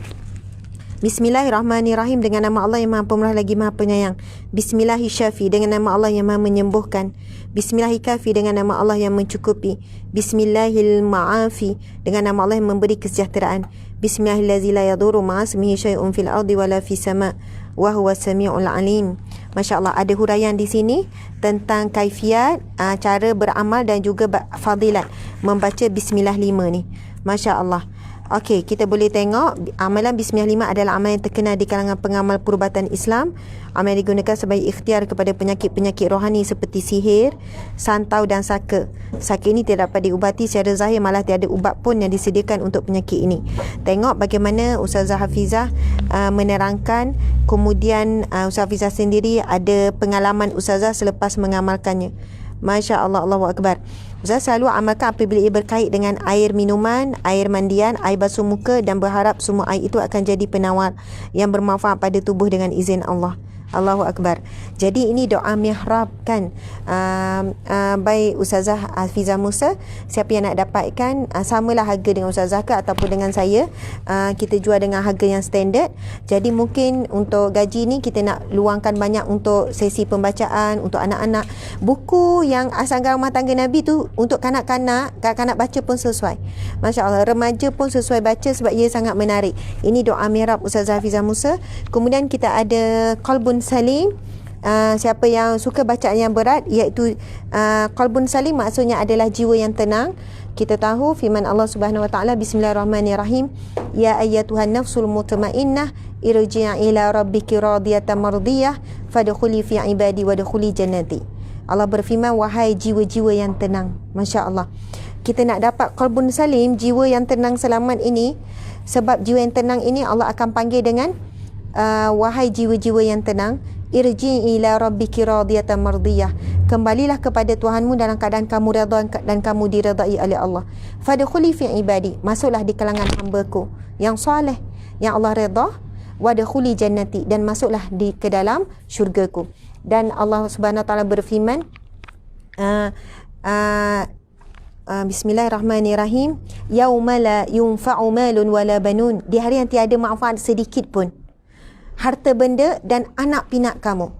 Bismillahirrahmanirrahim, dengan nama Allah yang Maha Pemurah lagi Maha Penyayang. Bismillahirrahmanirrahim, dengan nama Allah yang Maha Menyembuhkan. Bismillahirrahmanirrahim, dengan nama Allah yang mencukupi. Bismillahirrahmanirrahim, dengan nama Allah yang memberi kesejahteraan. Bismillahirrahmanirrahim, la yadurru ma'asmihi syai'un fil ardi wala fis sama' wa huwa sami'ul alim. Masya Allah, ada huraian di sini tentang kaifiat, cara beramal dan juga fadilat membaca Bismillah 5 ni. Masya Allah. Okey, kita boleh tengok amalan Bismillah 5 adalah amalan yang terkenal di kalangan pengamal perubatan Islam. Amalan digunakan sebagai ikhtiar kepada penyakit-penyakit rohani seperti sihir, santau dan saka. Saka ini tidak dapat diubati secara zahir, malah tiada ubat pun yang disediakan untuk penyakit ini. Tengok bagaimana Ustazah Hafizah menerangkan. Kemudian Ustazah Hafizah sendiri ada pengalaman Ustazah selepas mengamalkannya. Masya Allah, Allahu Akbar. Ustazah selalu amalkan apabila ia berkait dengan air minuman, air mandian, air basuh muka dan berharap semua air itu akan jadi penawar yang bermanfaat pada tubuh dengan izin Allah. Allahu Akbar. Jadi ini doa mihrab kan. Baik Ustazah Hafizah Musa, siapa yang nak dapatkan, samalah harga dengan Ustazah ke ataupun dengan saya, kita jual dengan harga yang standard. Jadi mungkin untuk gaji ni kita nak luangkan banyak untuk sesi pembacaan untuk anak-anak. Buku yang Asal Rumah Tangga Nabi tu untuk kanak-kanak baca pun sesuai. Masya Allah, remaja pun sesuai baca sebab ia sangat menarik. Ini doa mihrab Ustazah Hafizah Musa. Kemudian kita ada Qalbun Salim. Siapa yang suka bacaan yang berat, iaitu Qalbun Salim maksudnya adalah jiwa yang tenang. Kita tahu firman Allah Subhanahu Wa Taala, Bismillahirrahmanirrahim, ya ayyatuhan nafsul mutmainnah irji'i ila rabbiki radiyatan mardiyah fadkhuli fi ibadi wadkhuli jannati. Allah berfirman, wahai jiwa-jiwa yang tenang. Masya Allah, kita nak dapat Qalbun Salim, jiwa yang tenang selamat ini. Sebab jiwa yang tenang ini Allah akan panggil dengan wahai jiwa-jiwa yang tenang, irji'i ila rabbiki radiyatan mardiyah, kembalilah kepada Tuhanmu dalam keadaan kamu redha dan kamu diredai oleh Allah. Fadkhuli fi ibadi, masuklah di kalangan hamba-Ku yang soleh, yang Allah redha. Wadkhuli jannati, dan masuklah ke dalam syurga-Ku. Dan Allah Subhanahu Wa Taala berfirman, Bismillahirrahmanirrahim, yauma la yunfa'u malun wala banun, di hari yang tiada manfaat sedikit pun harta benda dan anak pinak kamu,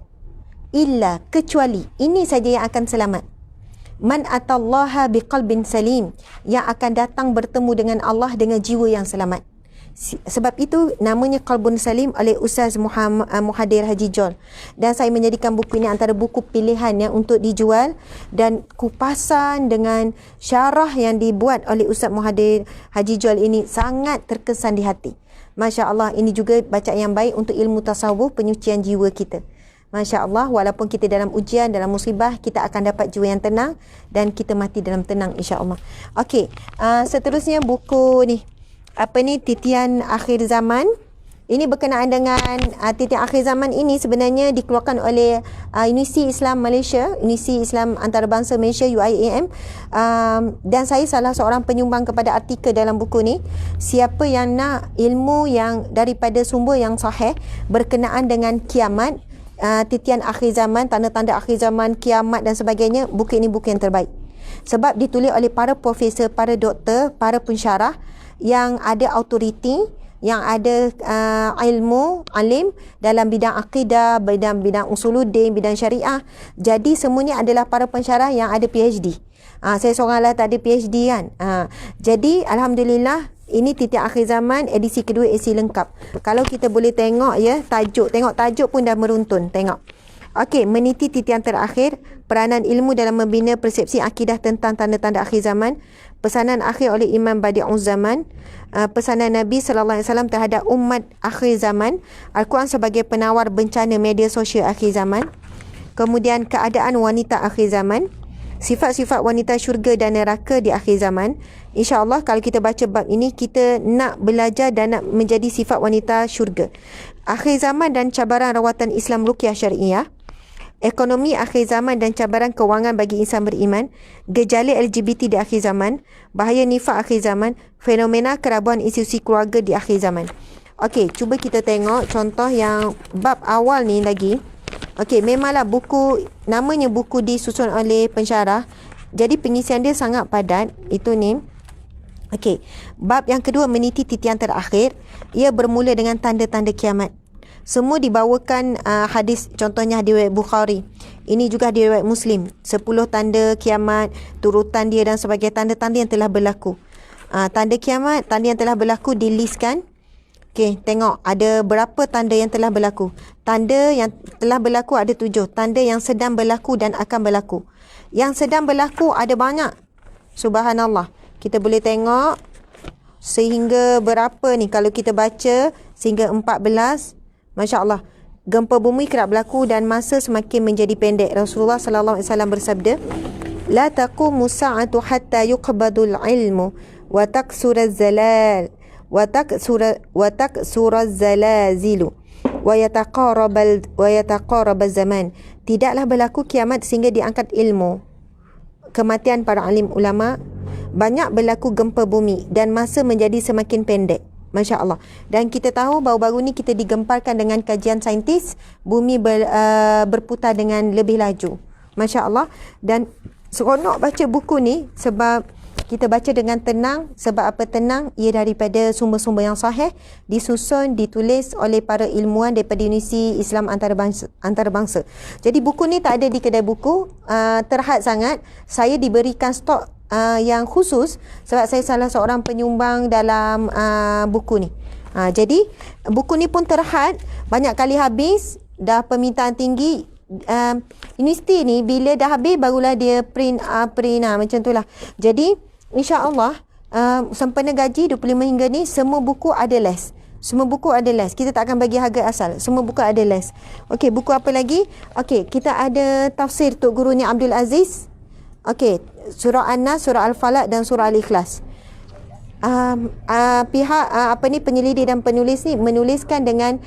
illa, kecuali, ini saja yang akan selamat, man atallaha biqalbin salim, yang akan datang bertemu dengan Allah dengan jiwa yang selamat. Sebab itu namanya Qalbun Salim oleh Ustaz Muhadir Haji John. Dan saya menjadikan buku ini antara buku pilihan yang untuk dijual, dan kupasan dengan syarah yang dibuat oleh Ustaz Muhadir Haji John ini sangat terkesan di hati. Masya Allah, ini juga bacaan yang baik untuk ilmu tasawuf, penyucian jiwa kita. Masya Allah, walaupun kita dalam ujian, dalam musibah, kita akan dapat jiwa yang tenang dan kita mati dalam tenang, insya Allah. Okey, seterusnya buku ni, Titian Akhir Zaman. Ini berkenaan dengan Titian Akhir Zaman ini sebenarnya dikeluarkan oleh Universiti Islam Malaysia, Universiti Islam Antarabangsa Malaysia, UIAM. Dan saya salah seorang penyumbang kepada artikel dalam buku ni. Siapa yang nak ilmu yang daripada sumber yang sahih berkenaan dengan kiamat, Titian Akhir Zaman, tanda-tanda akhir zaman, kiamat dan sebagainya, buku ini buku yang terbaik. Sebab ditulis oleh para profesor, para doktor, para pensyarah yang ada autoriti, yang ada ilmu, alim dalam bidang akidah, bidang usuluddin, bidang syariah. Jadi semuanya adalah para pensyarah yang ada PhD. Saya seoranglah tak ada PhD kan. Jadi Alhamdulillah, ini Titian Akhir Zaman edisi kedua, edisi lengkap. Kalau kita boleh tengok ya, tengok tajuk pun dah meruntun. Tengok. Okey, meniti titian terakhir, peranan ilmu dalam membina persepsi akidah tentang tanda-tanda akhir zaman, pesanan akhir oleh Imam Badi'uz Zaman, pesanan Nabi sallallahu alaihi wasallam terhadap umat akhir zaman, Al-Quran sebagai penawar bencana media sosial akhir zaman, kemudian keadaan wanita akhir zaman, sifat-sifat wanita syurga dan neraka di akhir zaman. InsyaAllah kalau kita baca bab ini, kita nak belajar dan nak menjadi sifat wanita syurga. Akhir zaman dan cabaran rawatan Islam Ruqyah Syariah, ekonomi akhir zaman dan cabaran kewangan bagi insan beriman, gejala LGBT di akhir zaman, bahaya nifak akhir zaman, fenomena kerabuan institusi keluarga di akhir zaman. Okey, cuba kita tengok contoh yang bab awal ni lagi. Okey, memanglah buku, namanya buku disusun oleh pensyarah, jadi pengisian dia sangat padat. Itu ni. Okey, bab yang kedua, meniti titian terakhir. Ia bermula dengan tanda-tanda kiamat. Semua dibawakan hadis, contohnya hadis riwayat Bukhari. Ini juga hadis riwayat Muslim. 10 tanda kiamat, turutan dia dan sebagai tanda-tanda yang telah berlaku. Tanda kiamat, tanda yang telah berlaku dilistkan. Okey, tengok ada berapa tanda yang telah berlaku. Tanda yang telah berlaku ada 7. Tanda yang sedang berlaku dan akan berlaku. Yang sedang berlaku ada banyak. Subhanallah. Kita boleh tengok sehingga berapa ni kalau kita baca sehingga 14. Masya Allah, gempa bumi kerap berlaku dan masa semakin menjadi pendek. Rasulullah sallallahu alaihi wasallam bersabda, la taqumu sa'atu hatta yuqbadul ilmu wa taksura zalal wa taksura zalazilu wa yataqarabal zaman. Tidaklah berlaku kiamat sehingga diangkat ilmu, kematian para alim ulama, banyak berlaku gempa bumi dan masa menjadi semakin pendek. Masya Allah. Dan kita tahu baru-baru ni kita digemparkan dengan kajian saintis, bumi berputar dengan lebih laju. Masya Allah. Dan seronok baca buku ni sebab kita baca dengan tenang. Sebab apa tenang? Ia daripada sumber-sumber yang sahih, disusun, ditulis oleh para ilmuwan daripada Universiti Islam Antarabangsa. Jadi buku ni tak ada di kedai buku, terhad sangat. Saya diberikan stok yang khusus sebab saya salah seorang penyumbang dalam buku ni. Jadi buku ni pun terhad, banyak kali habis, dah permintaan tinggi. Universiti ni bila dah habis barulah dia print macam tu lah. Jadi insya-Allah sempena gaji 25 hingga ni semua buku ada les. Semua buku ada les. Kita tak akan bagi harga asal. Semua buku ada les. Okey, buku apa lagi? Okey, kita ada tafsir Tok Gurunya Abdul Aziz. Okey, surah An-Nas, surah Al-Falaq dan surah Al-Ikhlas. Pihak penyelidik dan penulis ni menuliskan dengan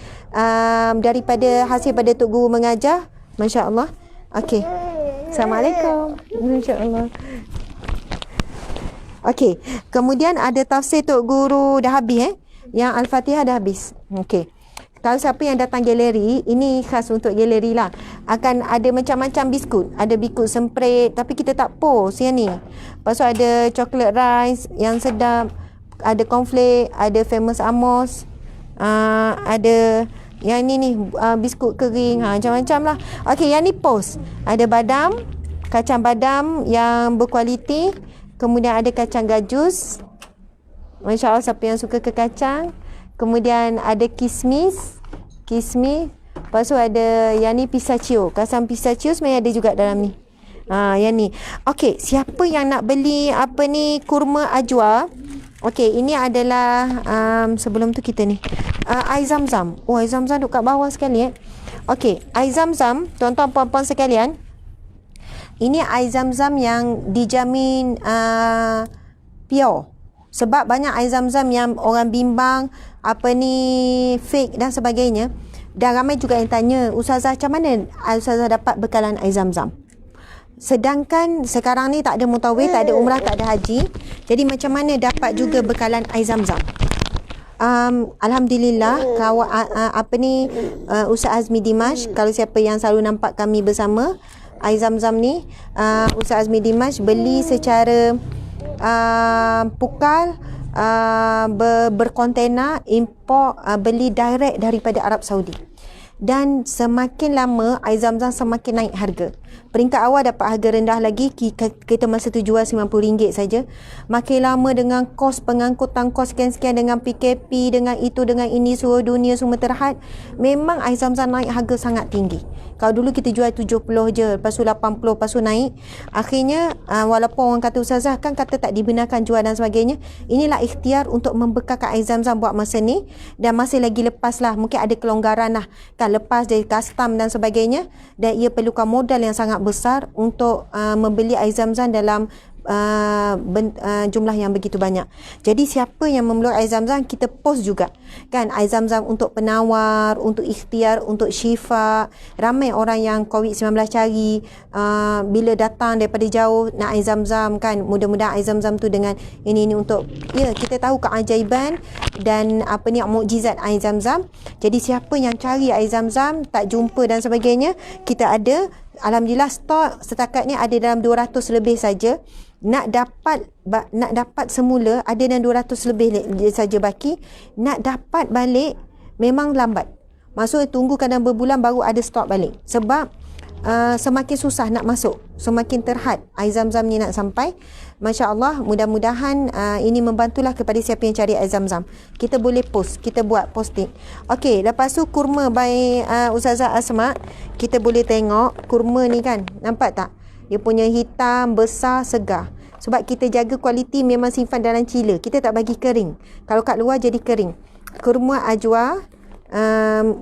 daripada hasil pada Tok Guru mengajar. Masya Allah. Okey. Assalamualaikum. Masya Allah. Okey. Kemudian ada tafsir Tok Guru dah habis Yang Al-Fatihah dah habis. Okey. Kalau siapa yang datang galeri, ini khas untuk galeri lah. Akan ada macam-macam biskut. Ada biskut semprit, tapi kita tak post yang ni. Lepas tu ada chocolate rice yang sedap. Ada cornflake, ada famous Amos. Ada yang ni biskut kering, macam-macam lah. Okey, yang ni post. Ada badam, kacang badam yang berkualiti. Kemudian ada kacang gajus. Masya Allah, siapa yang suka ke kacang. Kemudian ada kismis. Lepas tu ada yang ni pistachio. Kacang pistachio sebenarnya ada juga dalam ni. Yang ni. Okey, siapa yang nak beli kurma ajwa. Okey, ini adalah sebelum tu kita ni air zam-zam. Air zam-zam duduk kat bawah sekali Okey, air zam-zam, tuan-tuan puan-puan sekalian, ini air zam-zam yang dijamin pure. Sebab banyak air zam-zam yang orang bimbang fake dan sebagainya. Dan ramai juga yang tanya, Ustazah, macam mana Ustazah dapat bekalan air zam-zam? Sedangkan sekarang ni tak ada mutawif, tak ada umrah, tak ada haji. Jadi macam mana dapat juga bekalan air zam-zam? Alhamdulillah, Ustaz Azmi Dimash, kalau siapa yang selalu nampak kami bersama, air zam-zam ni Ustaz Azmi Dimash beli secara pukal, berkontena, import, beli direct daripada Arab Saudi. Dan semakin lama air zam-zam semakin naik harga. Peringkat awal dapat harga rendah lagi, kita masa tu jual RM90 saja. Makin lama dengan kos pengangkutan, kos sekian-sekian, dengan PKP, dengan itu, dengan ini, seluruh dunia semua terhad, memang air zam-zam naik harga sangat tinggi. Kalau dulu kita jual 70 je, lepas tu 80, lepas tu naik. Akhirnya walaupun orang kata Ustazah kan kata tak dibenarkan jual dan sebagainya, inilah ikhtiar untuk membekalkan air zam-zam buat masa ni. Dan masih lagi lepas lah, mungkin ada kelonggaran lah kan, lepas dari custom dan sebagainya. Dan ia perlukan modal yang sangat besar untuk membeli air zam-zam dalam jumlah yang begitu banyak. Jadi siapa yang memerlukan air zam-zam, kita post juga kan, air zam-zam untuk penawar, untuk ikhtiar, untuk syifa. Ramai orang yang COVID-19 cari, bila datang daripada jauh nak air zam-zam kan, mudah-mudahan air zam-zam tu dengan ini untuk, ya, kita tahu keajaiban dan mukjizat air zam-zam. Jadi siapa yang cari air zam-zam tak jumpa dan sebagainya, kita ada, alhamdulillah, stok setakat ni ada dalam 200 lebih saja. Nak dapat semula ada dalam 200 lebih saja baki. Nak dapat balik memang lambat. Maksudnya tunggu kadang berbulan baru ada stok balik. Sebab semakin susah nak masuk, semakin terhad air zam-zam ni nak sampai. Masya Allah, mudah-mudahan ini membantulah kepada siapa yang cari air zam-zam. Kita boleh post, kita buat posting. Okey, lepas tu kurma by Ustazah Asma. Kita boleh tengok kurma ni kan, nampak tak? Dia punya hitam, besar, segar. Sebab kita jaga kualiti, memang simpan dalam cila. Kita tak bagi kering. Kalau kat luar jadi kering. Kurma ajwa,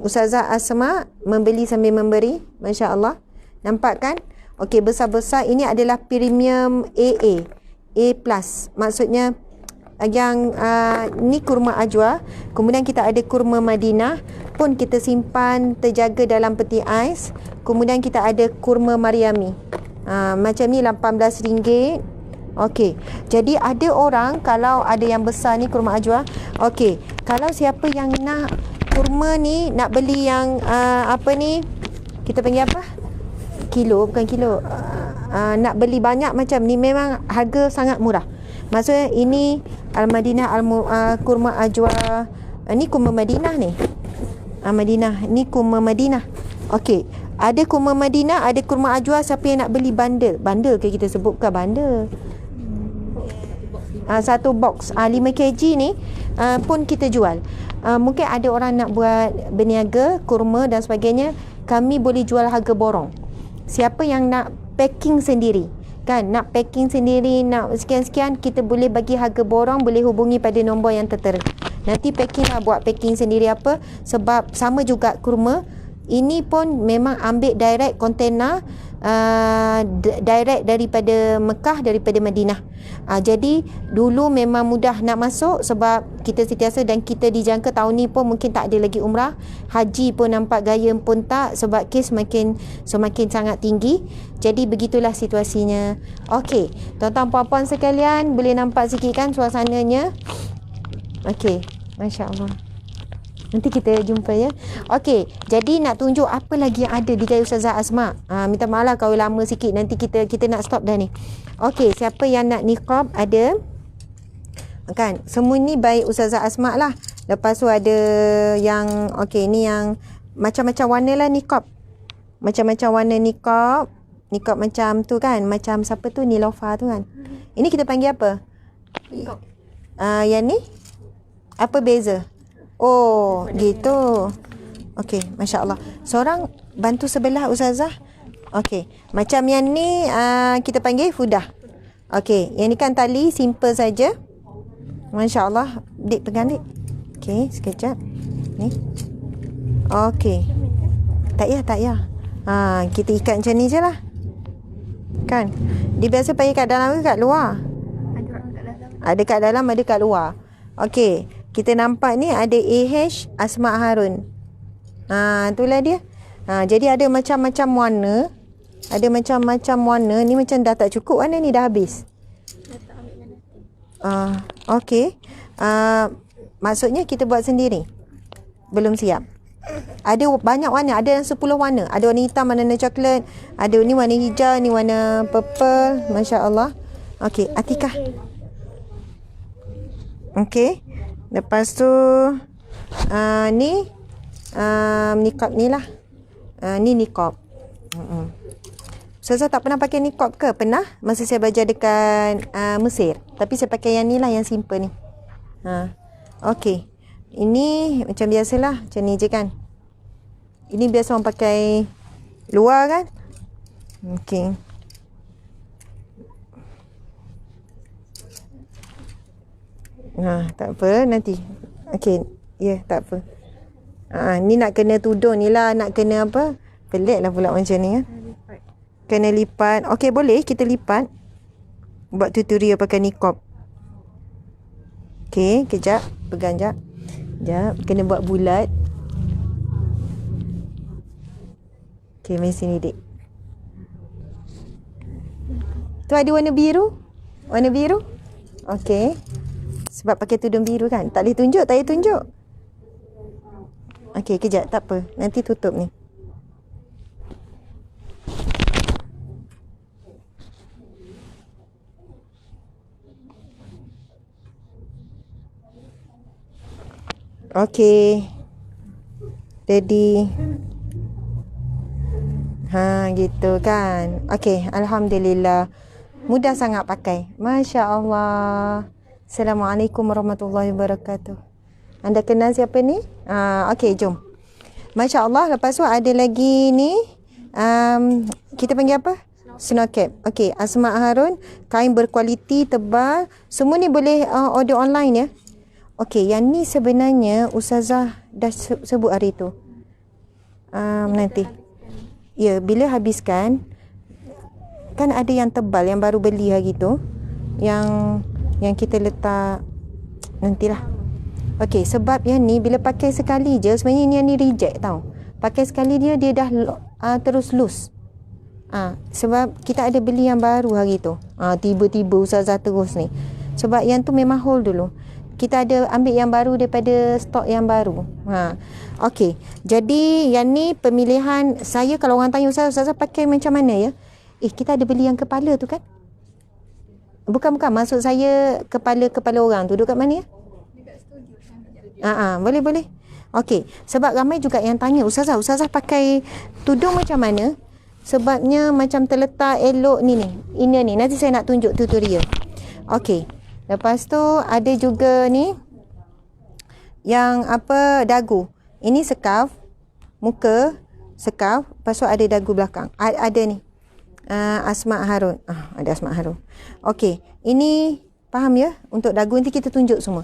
Ustazah Asma membeli sambil memberi. Masya Allah. Nampak kan? Okey, besar-besar. Ini adalah premium AA. A+. Maksudnya yang ni kurma ajwa. Kemudian kita ada kurma Madinah pun kita simpan terjaga dalam peti ais. Kemudian kita ada kurma Mariami. Macam ni RM18. Okey. Jadi ada orang kalau ada yang besar ni kurma ajwa. Okey. Kalau siapa yang nak kurma ni, nak beli yang apa ni? Kita panggil apa? Kilo, bukan kilo. Nak beli banyak macam ni memang harga sangat murah. Maksudnya ini Al-Madinah kurma ajwa. Ni kurma Madinah ni. Madinah. Ni kurma Madinah. Okey. Ada kurma Madinah, ada kurma ajwa. Siapa yang nak beli bundle? Bundle ke kita sebut, bukan bundle. Satu box 5 kg ni pun kita jual. Mungkin ada orang nak buat berniaga kurma dan sebagainya, kami boleh jual harga borong. Siapa yang nak packing sendiri, kan, nak packing sendiri, nak sekian-sekian, kita boleh bagi harga borong, boleh hubungi pada nombor yang tertera. Nanti packing lah, buat packing sendiri apa. Sebab sama juga kurma ini pun memang ambil direct kontainer, direct daripada Mekah, daripada Madinah. Jadi dulu memang mudah nak masuk sebab kita sentiasa, dan kita dijangka tahun ni pun mungkin tak ada lagi umrah. Haji pun nampak gaya pun tak, sebab kes semakin sangat tinggi. Jadi begitulah situasinya. Okey, tuan-tuan puan-puan sekalian, boleh nampak sikit kan suasananya? Okey, Masya Allah. Nanti kita jumpa ya. Okey, jadi nak tunjuk apa lagi yang ada di gaya Ustazah Asma. Minta maaf lah kalau lama sikit, nanti kita nak stop dah ni. Okey, siapa yang nak niqab ada? Kan, semua ni baik Ustazah Asma lah. Lepas tu ada yang, okey, ni yang macam-macam warna lah niqab. Macam-macam warna niqab. Niqab macam tu kan, macam siapa tu, Nilofa tu kan. Ini kita panggil apa? Niqab. Yang ni? Apa beza? Oh, gitu. Okey, Masya Allah. Seorang bantu sebelah Ustazah. Okey, macam yang ni kita panggil fudah. Okey, yang ni kan tali, simple saja. Masya Allah. Dik, pegang dik. Okey, sekejap. Ni. Okey. Tak payah. Kita ikat macam ni je lah. Kan? Dia biasa pakai kat dalam ke kat luar? Ada kat dalam, ada kat luar. Okey. Kita nampak ni ada AH Asma Harun. Itulah dia. Jadi ada macam-macam warna. Ada macam-macam warna. Ni macam dah tak cukup warna ni, dah habis. Okey. Maksudnya kita buat sendiri. Belum siap. Ada banyak warna. Ada yang 10 warna. Ada warna hitam, warna coklat. Ada ni warna hijau, ni warna purple. Masya Allah. Okey, Atikah. Okey. Lepas tu ni niqab ni lah. Ni niqab. Saya tak pernah pakai niqab ke? Pernah masa saya belajar dekat Mesir. Tapi saya pakai yang ni lah, yang simple ni. Okey. Ini macam biasalah, macam ni je kan. Ini biasa orang pakai luar kan. Okey. Tak apa nanti. Okey, ya, tak apa. Ni nak kena tudung ni lah, nak kena apa? Pelik lah pula macam ni kan. Kena lipat. Okey, boleh kita lipat. Buat tutorial pakai niqab. Okey, kejap. Pegang jap. Jap, kena buat bulat. Okey, mari sini dik. Tu ada warna biru? Warna biru? Okey. Sebab pakai tudung biru kan. Tak boleh tunjuk, tak boleh tunjuk. Okey, kejap. Tak apa. Nanti tutup ni. Okey. Ready. Gitu kan. Okey, alhamdulillah. Mudah sangat pakai. Masya Allah. Assalamualaikum warahmatullahi wabarakatuh. Anda kenal siapa ni? Okey, jom. Masya Allah. Lepas tu ada lagi ni. Kita panggil apa? Snow cap. Okey, Asma Harun. Kain berkualiti, tebal. Semua ni boleh order online ya. Okey, yang ni sebenarnya Ustazah dah sebut hari tu. Nanti. Ya, bila habiskan. Kan ada yang tebal yang baru beli hari tu. Yang kita letak nantilah. Okey, sebab yang ni bila pakai sekali je, sebenarnya yang ni reject tau. Pakai sekali dia dah terus loose. Sebab kita ada beli yang baru hari tu. Tiba-tiba Ustazah terus ni. Sebab yang tu memang hold dulu. Kita ada ambil yang baru daripada stok yang baru. Okey. Jadi yang ni pemilihan saya, kalau orang tanya Ustazah pakai macam mana ya? Kita ada beli yang kepala tu kan? Bukan. Maksud saya kepala orang tu duduk kat mana ya? Boleh. Okey. Sebab ramai juga yang tanya, Ustazah pakai tudung macam mana? Sebabnya macam terletak elok ni. Ini ni. Nanti saya nak tunjuk tutorial. Okey. Lepas tu ada juga ni yang dagu. Ini scarf, muka, scarf, lepas tu ada dagu belakang. Ada ni. Asma Harun. Ada Asma Harun. Okey. Ini faham ya? Untuk dagu nanti kita tunjuk semua.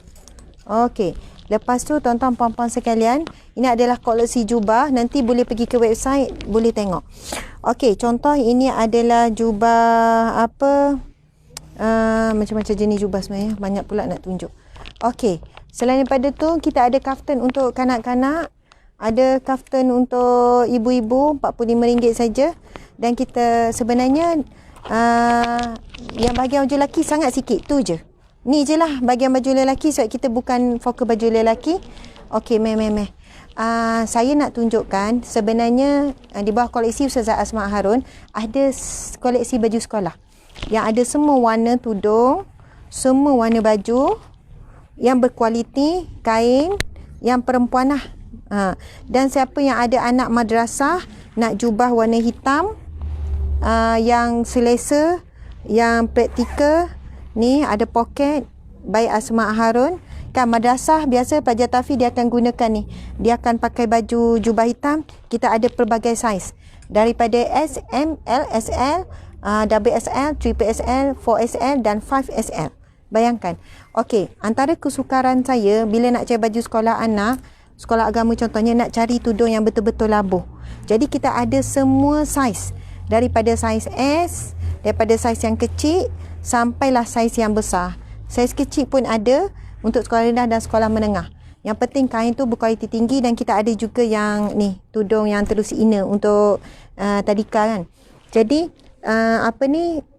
Okey. Lepas tu tuan-tuan puan-puan sekalian, ini adalah koleksi jubah. Nanti boleh pergi ke website, boleh tengok. Okey, contoh ini adalah jubah macam-macam jenis jubah sebenarnya. Banyak pula nak tunjuk. Okey, selain daripada tu, kita ada kaftan untuk kanak-kanak. Ada kaftan untuk ibu-ibu, RM45 saja. Dan kita sebenarnya yang bahagian baju lelaki sangat sikit. Tu je. Ni je lah bahagian baju lelaki. Sebab kita bukan fokus baju lelaki. Okey, saya nak tunjukkan sebenarnya di bawah koleksi Ustazah Asma Harun ada koleksi baju sekolah yang ada semua warna tudung, semua warna baju yang berkualiti, kain yang perempuan lah. Dan siapa yang ada anak madrasah nak jubah warna hitam yang selesa, yang praktikal, ni ada poket by Asma Harun. Kan madrasah biasa pelajar tahfiz dia akan gunakan ni. Dia akan pakai baju jubah hitam. Kita ada pelbagai saiz. Daripada S, M, L, SL, WSL, 3XL, 4XL dan 5XL. Bayangkan. Okey, antara kesukaran saya bila nak cari baju sekolah anak, sekolah agama contohnya, nak cari tudung yang betul-betul labuh. Jadi kita ada semua saiz. Daripada saiz S, daripada saiz yang kecil sampailah saiz yang besar. Saiz kecil pun ada untuk sekolah rendah dan sekolah menengah. Yang penting kain tu berkualiti tinggi. Dan kita ada juga yang ni, tudung yang terus inner untuk tadika kan. Jadi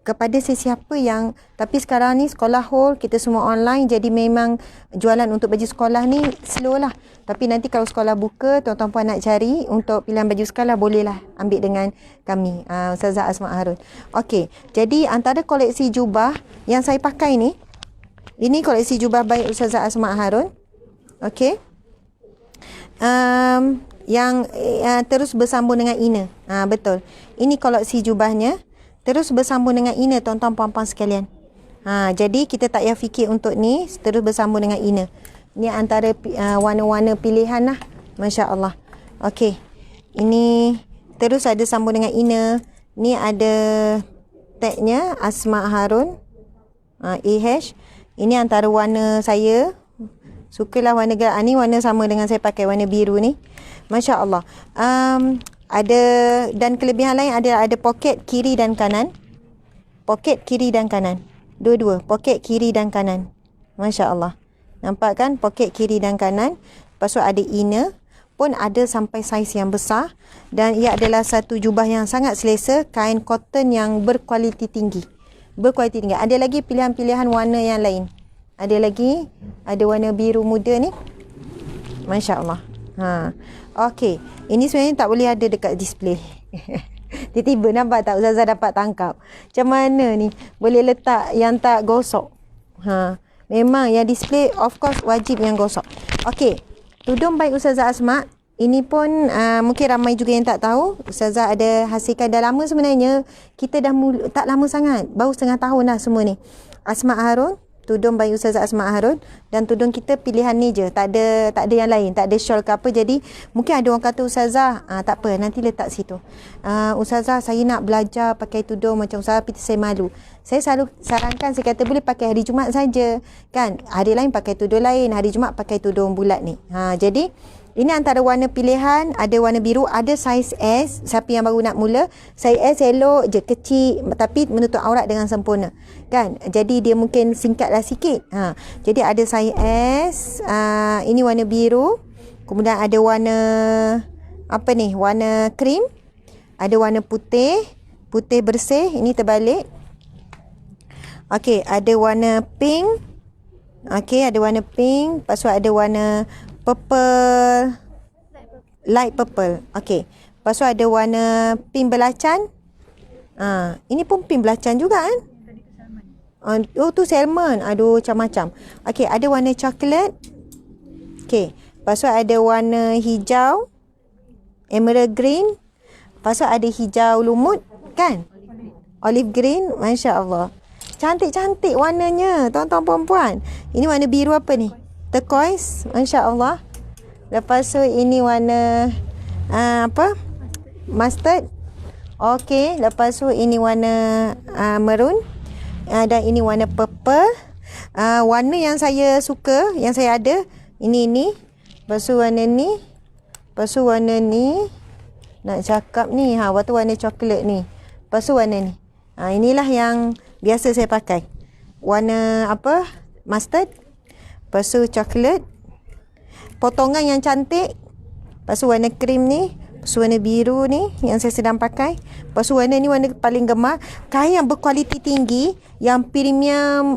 kepada sesiapa yang, tapi sekarang ni sekolah whole, kita semua online, jadi memang jualan untuk baju sekolah ni slow lah. Tapi nanti kalau sekolah buka, tuan-tuan puan nak cari untuk pilihan baju sekolah, bolehlah ambil dengan kami, Ustazah Asma Harun. Okey, jadi antara koleksi jubah yang saya pakai ni, ini koleksi jubah by Ustazah Asma Harun. Okey. Yang terus bersambung dengan inner. Betul. Ini koleksi jubahnya. Terus bersambung dengan inner, tuan-tuan puan-puan sekalian. Jadi kita tak payah fikir untuk ni, terus bersambung dengan inner. Ni antara warna-warna pilihan lah. Masya Allah. Okey. Ini terus ada sambung dengan inner. Ni ada tagnya Asma Harun. AH. Ini antara warna saya. Sukalah warna gerak ni. Warna sama dengan saya pakai warna biru ni. Masya Allah. Ada, dan kelebihan lain ada poket kiri dan kanan. Poket kiri dan kanan. Dua-dua. Poket kiri dan kanan. Masya Allah. Nampak kan? Poket kiri dan kanan. Lepas tu ada inner. Pun ada sampai saiz yang besar. Dan ia adalah satu jubah yang sangat selesa. Kain cotton yang berkualiti tinggi. Berkualiti tinggi. Ada lagi pilihan-pilihan warna yang lain. Ada lagi. Ada warna biru muda ni. Masya Allah. Okey. Ini sebenarnya tak boleh ada dekat display. Tiba-tiba nampak tak Ustazah dapat tangkap. Macam mana ni? Boleh letak yang tak gosok. Memang yang display of course wajib yang gosok. Okey. Tudung baik Ustazah Asma. Ini pun mungkin ramai juga yang tak tahu. Ustazah ada hasilkan dah lama sebenarnya. Kita dah tak lama sangat. Baru setengah tahun dah semua ni. Asma Harun. Tudung bayi Ustazah Asma Harun. Dan tudung kita pilihan ni je. Tak ada yang lain. Tak ada shawl ke apa. Jadi mungkin ada orang kata Ustazah, tak apa, nanti letak situ. Ustazah, saya nak belajar pakai tudung macam Ustazah, tapi saya malu. Saya selalu sarankan, saya kata boleh pakai hari Jumaat saja. Kan? Hari lain pakai tudung lain. Hari Jumaat pakai tudung bulat ni. Jadi ini antara warna pilihan. Ada warna biru. Ada saiz S. Siapa yang baru nak mula. Saiz S elok je. Kecil. Tapi menutup aurat dengan sempurna. Kan? Jadi dia mungkin singkatlah sikit. Jadi ada saiz S. Ini warna biru. Kemudian ada warna. Warna krim. Ada warna putih. putih bersih. Ini terbalik. Okey, ada warna pink. Okey, ada warna pink. Lepas tu ada warna purple. Light purple. Okey. Lepas tu ada warna pink belacan. Ini pun pink belacan juga kan? Oh, tu salmon. Aduh, macam-macam. Okey, ada warna coklat. Okey. Lepas tu ada warna hijau. Emerald green. Lepas tu ada hijau lumut. Kan? Olive green. Masya Allah. Cantik-cantik warnanya. Tuan-tuan perempuan. Ini warna biru apa ni? Turquoise. Masya Allah. Lepas tu ini warna apa? Mustard. Okey. Lepas tu ini warna maroon. Dan ini warna purple. Warna yang saya suka, yang saya ada, ini. Lepas tu warna ni. Lepas tu warna ni. Nak cakap ni. Lepas tu warna coklat ni. Lepas tu warna ni. Inilah yang biasa saya pakai. Warna apa? Mustard. Lepas tu coklat. Potongan yang cantik. Lepas tu warna krim ni. Lepas tu warna biru ni yang saya sedang pakai. Lepas tu warna ni warna paling gemar. Kain yang berkualiti tinggi. Yang premium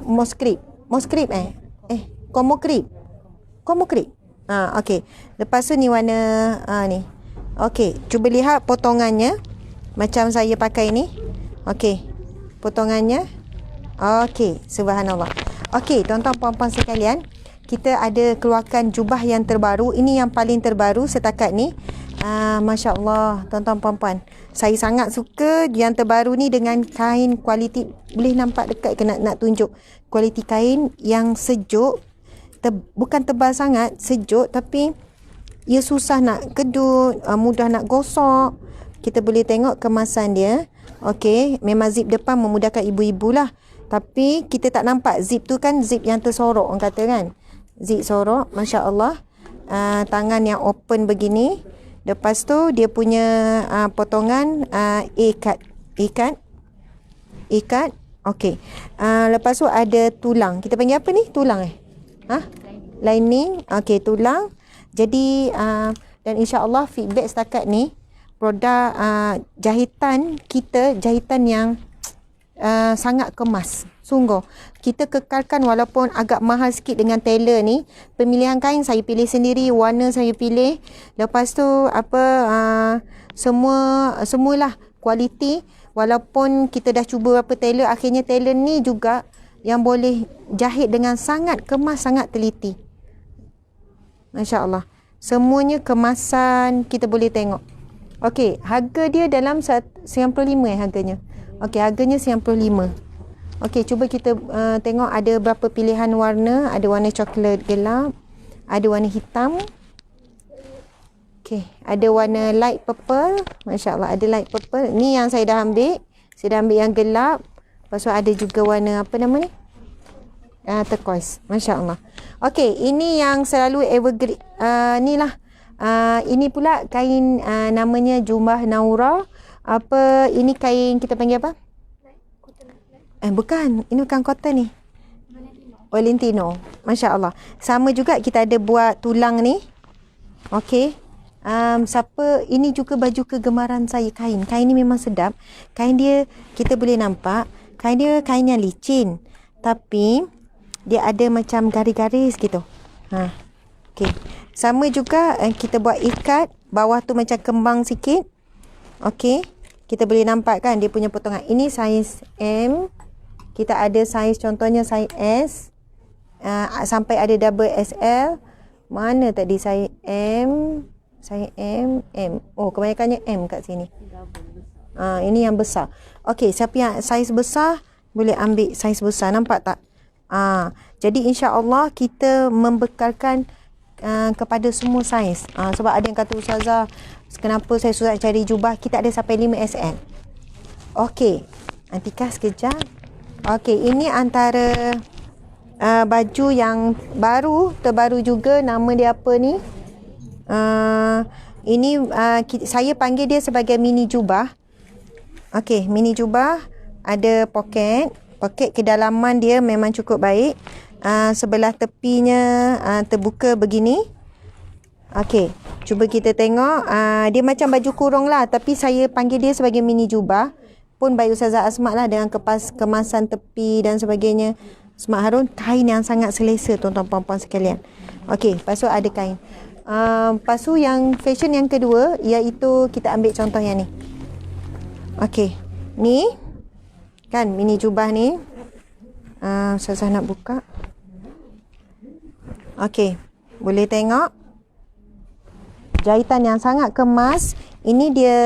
Moskrip. Komokrip. Okey. Lepas tu ni warna ni. Okey, cuba lihat potongannya. Macam saya pakai ni. Okey. Potongannya. Okey, subhanallah. Okey, tuan-tuan puan-puan sekalian, kita ada keluarkan jubah yang terbaru. Ini yang paling terbaru setakat ni. Masya Allah, tuan-tuan puan-puan. Saya sangat suka yang terbaru ni dengan kain kualiti. Boleh nampak dekat ke nak tunjuk. Kualiti kain yang sejuk. Bukan tebal sangat, sejuk, tapi ia susah nak kedut, mudah nak gosok. Kita boleh tengok kemasan dia. Okey, memang zip depan memudahkan ibu-ibu lah. Tapi kita tak nampak zip tu kan, zip yang tersorok orang kata kan. Zip sorok, Masya Allah. Tangan yang open begini. Lepas tu dia punya potongan ikat. Okey. Lepas tu ada tulang. Kita panggil apa ni? Tulang lining. Okey, tulang. Jadi dan insya-Allah feedback setakat ni produk jahitan kita, jahitan yang sangat kemas. Sungguh. Kita kekalkan walaupun agak mahal sikit dengan tailor ni. Pemilihan kain saya pilih sendiri, warna saya pilih. Lepas tu semualah kualiti. Walaupun kita dah cuba berapa tailor, akhirnya tailor ni juga yang boleh jahit dengan sangat kemas, sangat teliti. Masya Allah. Semuanya kemasan kita boleh tengok. Okey, harga dia dalam 95 harganya. Okey, harganya 95. Okey, cuba kita tengok ada berapa pilihan warna. Ada warna coklat gelap, ada warna hitam. Okey, ada warna light purple. Masya Allah, ada light purple. Ni yang saya dah ambil. Saya dah ambil yang gelap. Lepas tu ada juga warna apa nama ni? Turquoise. Masya Allah. Okey, ini yang selalu evergreen. Ni lah. Ini pula kain namanya Jubah Naura. Ini kain kita panggil apa? Bukan. Ini bukan cotton ni. Valentino. Masya Allah. Sama juga kita ada buat tulang ni. Okey. Ini juga baju kegemaran saya, kain. Kain ni memang sedap. Kain dia kita boleh nampak. Kain dia kain yang licin. Tapi dia ada macam garis-garis gitu. Okey. Sama juga kita buat ikat. Bawah tu macam kembang sikit. Okey. Kita boleh nampak kan dia punya potongan. Ini saiz M. Kita ada saiz contohnya saiz S. Sampai ada double XL. Mana tadi saiz M? Saiz M. Oh, kebanyakannya M kat sini. Ini yang besar. Okey, siapa yang saiz besar boleh ambil saiz besar. Nampak tak? Jadi insya-Allah kita membekalkan kepada semua saiz. Sebab ada yang kata, Ustazah, kenapa saya susah cari jubah? Kita ada sampai 5XL. Okey. Antika sekejap. Okey, ini antara baju yang terbaru juga. Nama dia apa ni? Ini saya panggil dia sebagai mini jubah. Okey, mini jubah. Ada poket. Poket kedalaman dia memang cukup baik. Sebelah tepinya terbuka begini. Okey, Cuba kita tengok. Dia macam baju kurung lah, tapi saya panggil dia sebagai mini jubah. Pun by Ustazah Asma lah, dengan kemasan tepi dan sebagainya. Asma Harun, kain yang sangat selesa tuan-tuan puan-puan sekalian. Okey, lepas tu ada kain. Lepas tu yang fashion yang kedua, iaitu kita ambil contoh yang ni. Okey, ni kan mini jubah ni. Ustazah nak buka. Okey, boleh tengok. Jahitan yang sangat kemas. Ini dia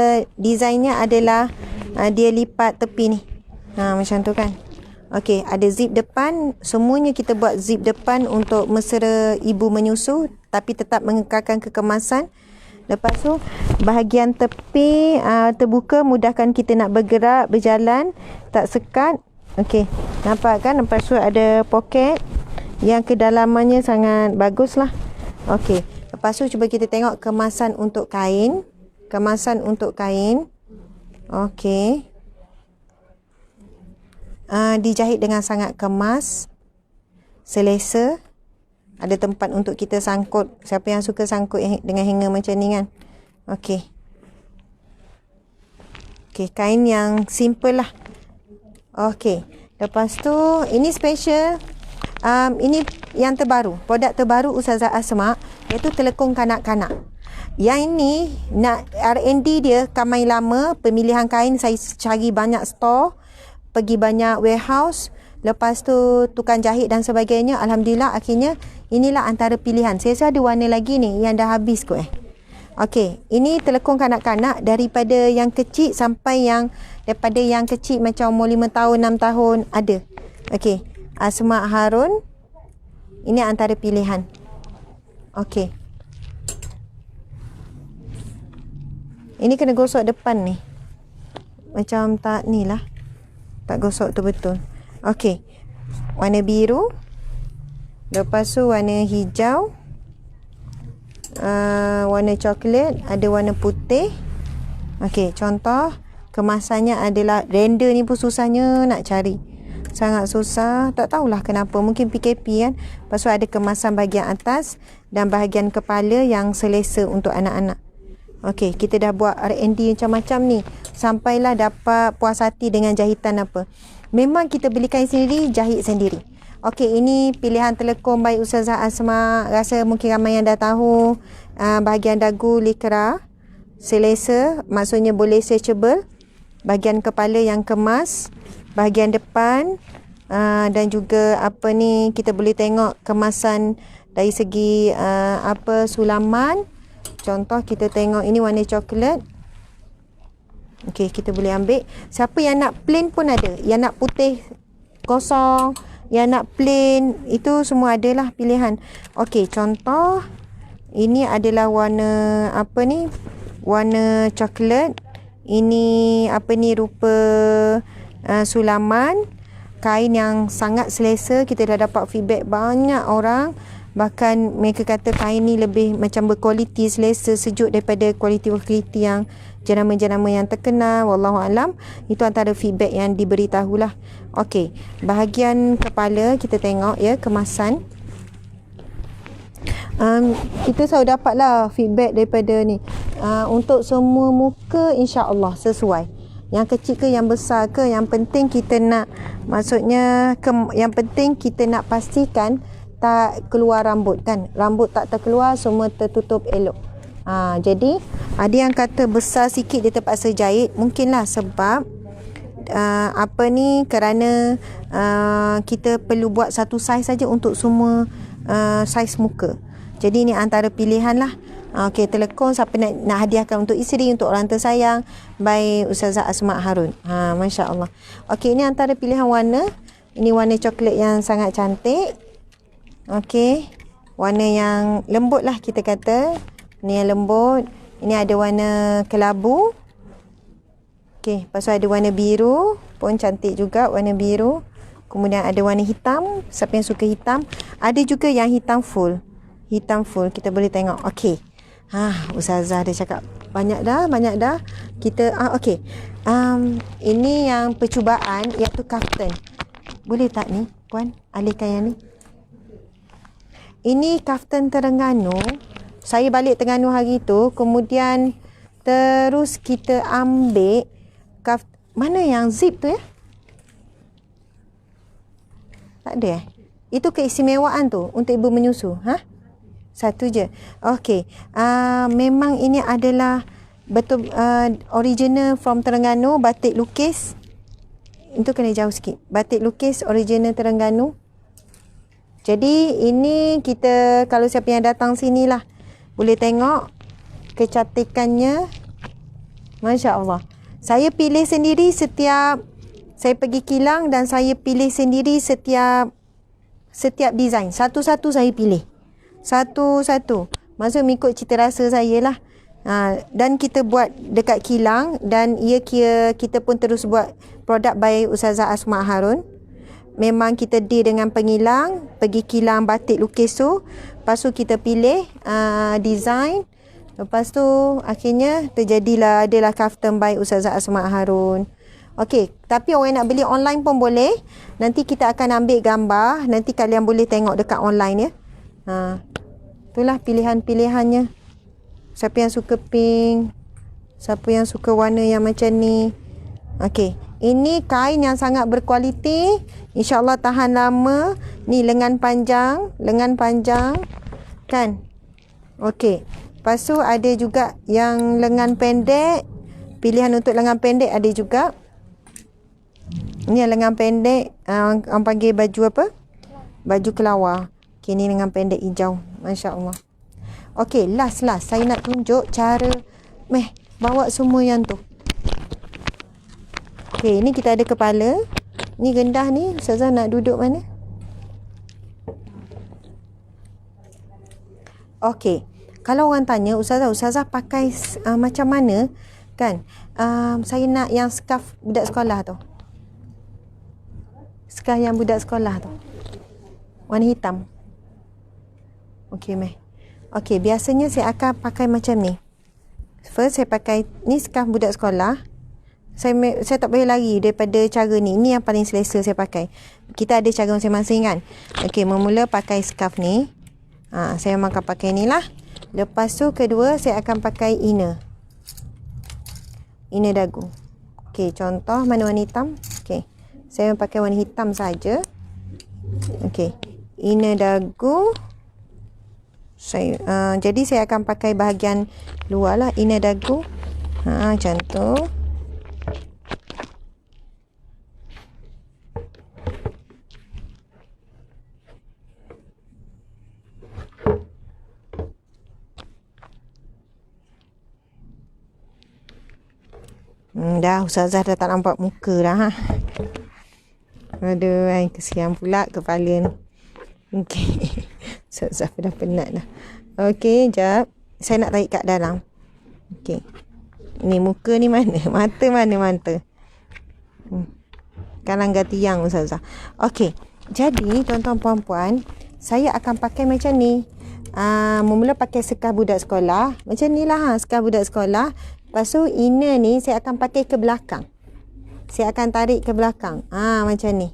desainnya adalah dia lipat tepi ni. Macam tu kan. Okey, ada zip depan. Semuanya kita buat zip depan untuk mesra ibu menyusu, tapi tetap mengekalkan kekemasan. Lepas tu bahagian tepi terbuka, mudahkan kita nak bergerak, berjalan, tak sekat. Okey, nampak kan? Lepas tu ada poket yang kedalamannya sangat bagus lah. Okey, lepas tu cuba kita tengok kemasan untuk kain. Kemasan untuk kain. Okey. Dijahit dengan sangat kemas, selesa. Ada tempat untuk kita sangkut. Siapa yang suka sangkut dengan hanger macam ni kan. Okey. Okey, kain yang simple lah. Okey, lepas tu ini special. Ini yang terbaru, produk terbaru Ustazah Asma, iaitu telekung kanak-kanak. Yang ini nak R&D dia kamai lama. Pemilihan kain saya cari banyak store, pergi banyak warehouse, lepas tu tukang jahit dan sebagainya. Alhamdulillah akhirnya inilah antara pilihan. Saya rasa ada warna lagi ni yang dah habis kot Okey, ini telekung kanak-kanak daripada yang kecil sampai daripada yang kecil macam umur 5 tahun, 6 tahun ada. Okey, Asma Harun, ini antara pilihan. Okey. Ini kena gosok depan ni. Macam tak ni lah. Tak gosok tu betul. Okey. Warna biru. Lepas tu warna hijau. Warna coklat. Ada warna putih. Okey, contoh. Kemasannya adalah, render ni pun susahnya nak cari. Sangat susah. Tak tahulah kenapa. Mungkin PKP kan. Lepas tu ada kemasan bahagian atas dan bahagian kepala yang selesa untuk anak-anak. Okey, kita dah buat R&D macam-macam ni. Sampailah dapat puas hati dengan jahitan apa. Memang kita beli kain sendiri, jahit sendiri. Okey, ini pilihan telekung by Ustazah Asma. Rasa mungkin ramai yang dah tahu. Bahagian dagu likra, selesa, maksudnya boleh stretchable. Bahagian kepala yang kemas. Bahagian depan. Dan juga kita boleh tengok kemasan dari segi sulaman. Contoh kita tengok ini warna coklat. Okey, kita boleh ambil. Siapa yang nak plain pun ada. Yang nak putih kosong, yang nak plain, itu semua adalah pilihan. Okey, contoh ini adalah warna warna coklat. Ini rupa sulaman. Kain yang sangat selesa. Kita dah dapat feedback banyak orang. Bahkan mereka kata kain ni lebih macam berkualiti, selesa, sejuk daripada kualiti-kualiti yang jenama-jenama yang terkenal. Wallahualam. Itu antara feedback yang diberitahulah. Okey, bahagian kepala kita tengok ya, kemasan. Kita selalu dapatlah feedback daripada ni. Untuk semua muka insya-Allah sesuai. Yang kecil ke yang besar ke, yang penting kita nak, maksudnya yang penting kita nak pastikan tak keluar rambut kan. Rambut tak terkeluar, semua tertutup elok. Jadi ada yang kata besar sikit dia terpaksa jahit. Mungkinlah sebab kerana kita perlu buat satu saiz saja untuk semua saiz muka. Jadi ni antara pilihan lah. Okey, telekung siapa nak hadiahkan untuk isteri, untuk orang tersayang, by Ustazah Asma Harun. Masya Allah. Okey, ini antara pilihan warna. Ini warna coklat yang sangat cantik. Okey, warna yang lembut lah kita kata. Ni yang lembut. Ini ada warna kelabu. Okey, lepas tu ada warna biru. Pun cantik juga warna biru. Kemudian ada warna hitam. Siapa yang suka hitam. Ada juga yang hitam full. Hitam full. Kita boleh tengok. Okey. Ustazah dah cakap banyak dah. Kita, okey. Ini yang percubaan, iaitu kaftan. Boleh tak ni, puan? Alihkan yang ni. Ini kaftan Terengganu. saya balik Terengganu hari tu, kemudian terus kita ambil mana yang zip tu ya? Tak ada Itu keistimewaan tu untuk ibu menyusu. Satu je. Okey. Memang ini adalah betul original from Terengganu, batik lukis. Itu kena jauh sikit. Batik lukis original Terengganu. Jadi ini kita, kalau siapa yang datang sini lah, boleh tengok kecantikannya. Masya Allah. Saya pilih sendiri setiap saya pergi kilang, dan saya pilih sendiri setiap design. Satu-satu saya pilih. Satu-satu. Maksud mengikut cita rasa saya lah. Dan kita buat dekat kilang, dan kita pun terus buat produk by Ustazah Asma Harun. Memang kita deal dengan pengilang, pergi kilang batik lukis tu, lepas tu kita pilih design, lepas tu akhirnya terjadilah adalah kaftan by Ustazah Asma Harun. Okey, tapi orang nak beli online pun boleh. Nanti kita akan ambil gambar, nanti kalian boleh tengok dekat online ya. Itulah pilihan-pilihannya. Siapa yang suka pink, siapa yang suka warna yang macam ni. Okey, ini kain yang sangat berkualiti, InsyaAllah tahan lama. Ni lengan panjang kan. Okey, lepas tu ada juga yang lengan pendek. Pilihan untuk lengan pendek ada juga. Ni lengan pendek, orang panggil baju apa? Baju kelawar. Okey, ni lengan pendek hijau. Masya Allah. Okey, last saya nak tunjuk cara bawa semua yang tu. Okey, ni kita ada kepala. Ni rendah ni, Ustazah nak duduk mana? Okey, kalau orang tanya, Ustazah pakai macam mana? Kan? Saya nak yang scarf budak sekolah tu. Scarf yang budak sekolah tu. Warna hitam. Okey, Okey, biasanya saya akan pakai macam ni. First, saya pakai ni scarf budak sekolah. Saya tak boleh lari daripada cara ni. Ini yang paling selesa saya pakai. Kita ada cara masing-masing kan. Okey, memula pakai scarf ni. Saya memang akan pakai ni lah. Lepas tu kedua, saya akan pakai inner dagu. Okey, contoh mana warna hitam. Okey, saya pakai warna hitam saja. Okey, inner dagu. Jadi saya akan pakai bahagian luar lah, inner dagu. Macam tu. Dah Ustazah dah tak nampak muka dah. Aduh, kesian pula kepala ni. Okey. Ustazah dah penat dah. Okey, jap. Saya nak tarik kat dalam. Okey. Ni muka ni mana? Mata mana mata? Kalang gatiang Ustazah. Okey. Jadi, tuan-tuan puan-puan, saya akan pakai macam ni. Mula pakai scarf budak sekolah. Macam ni lah, scarf budak sekolah. Lepas tu inner ni saya akan pakai ke belakang. Saya akan tarik ke belakang. Macam ni.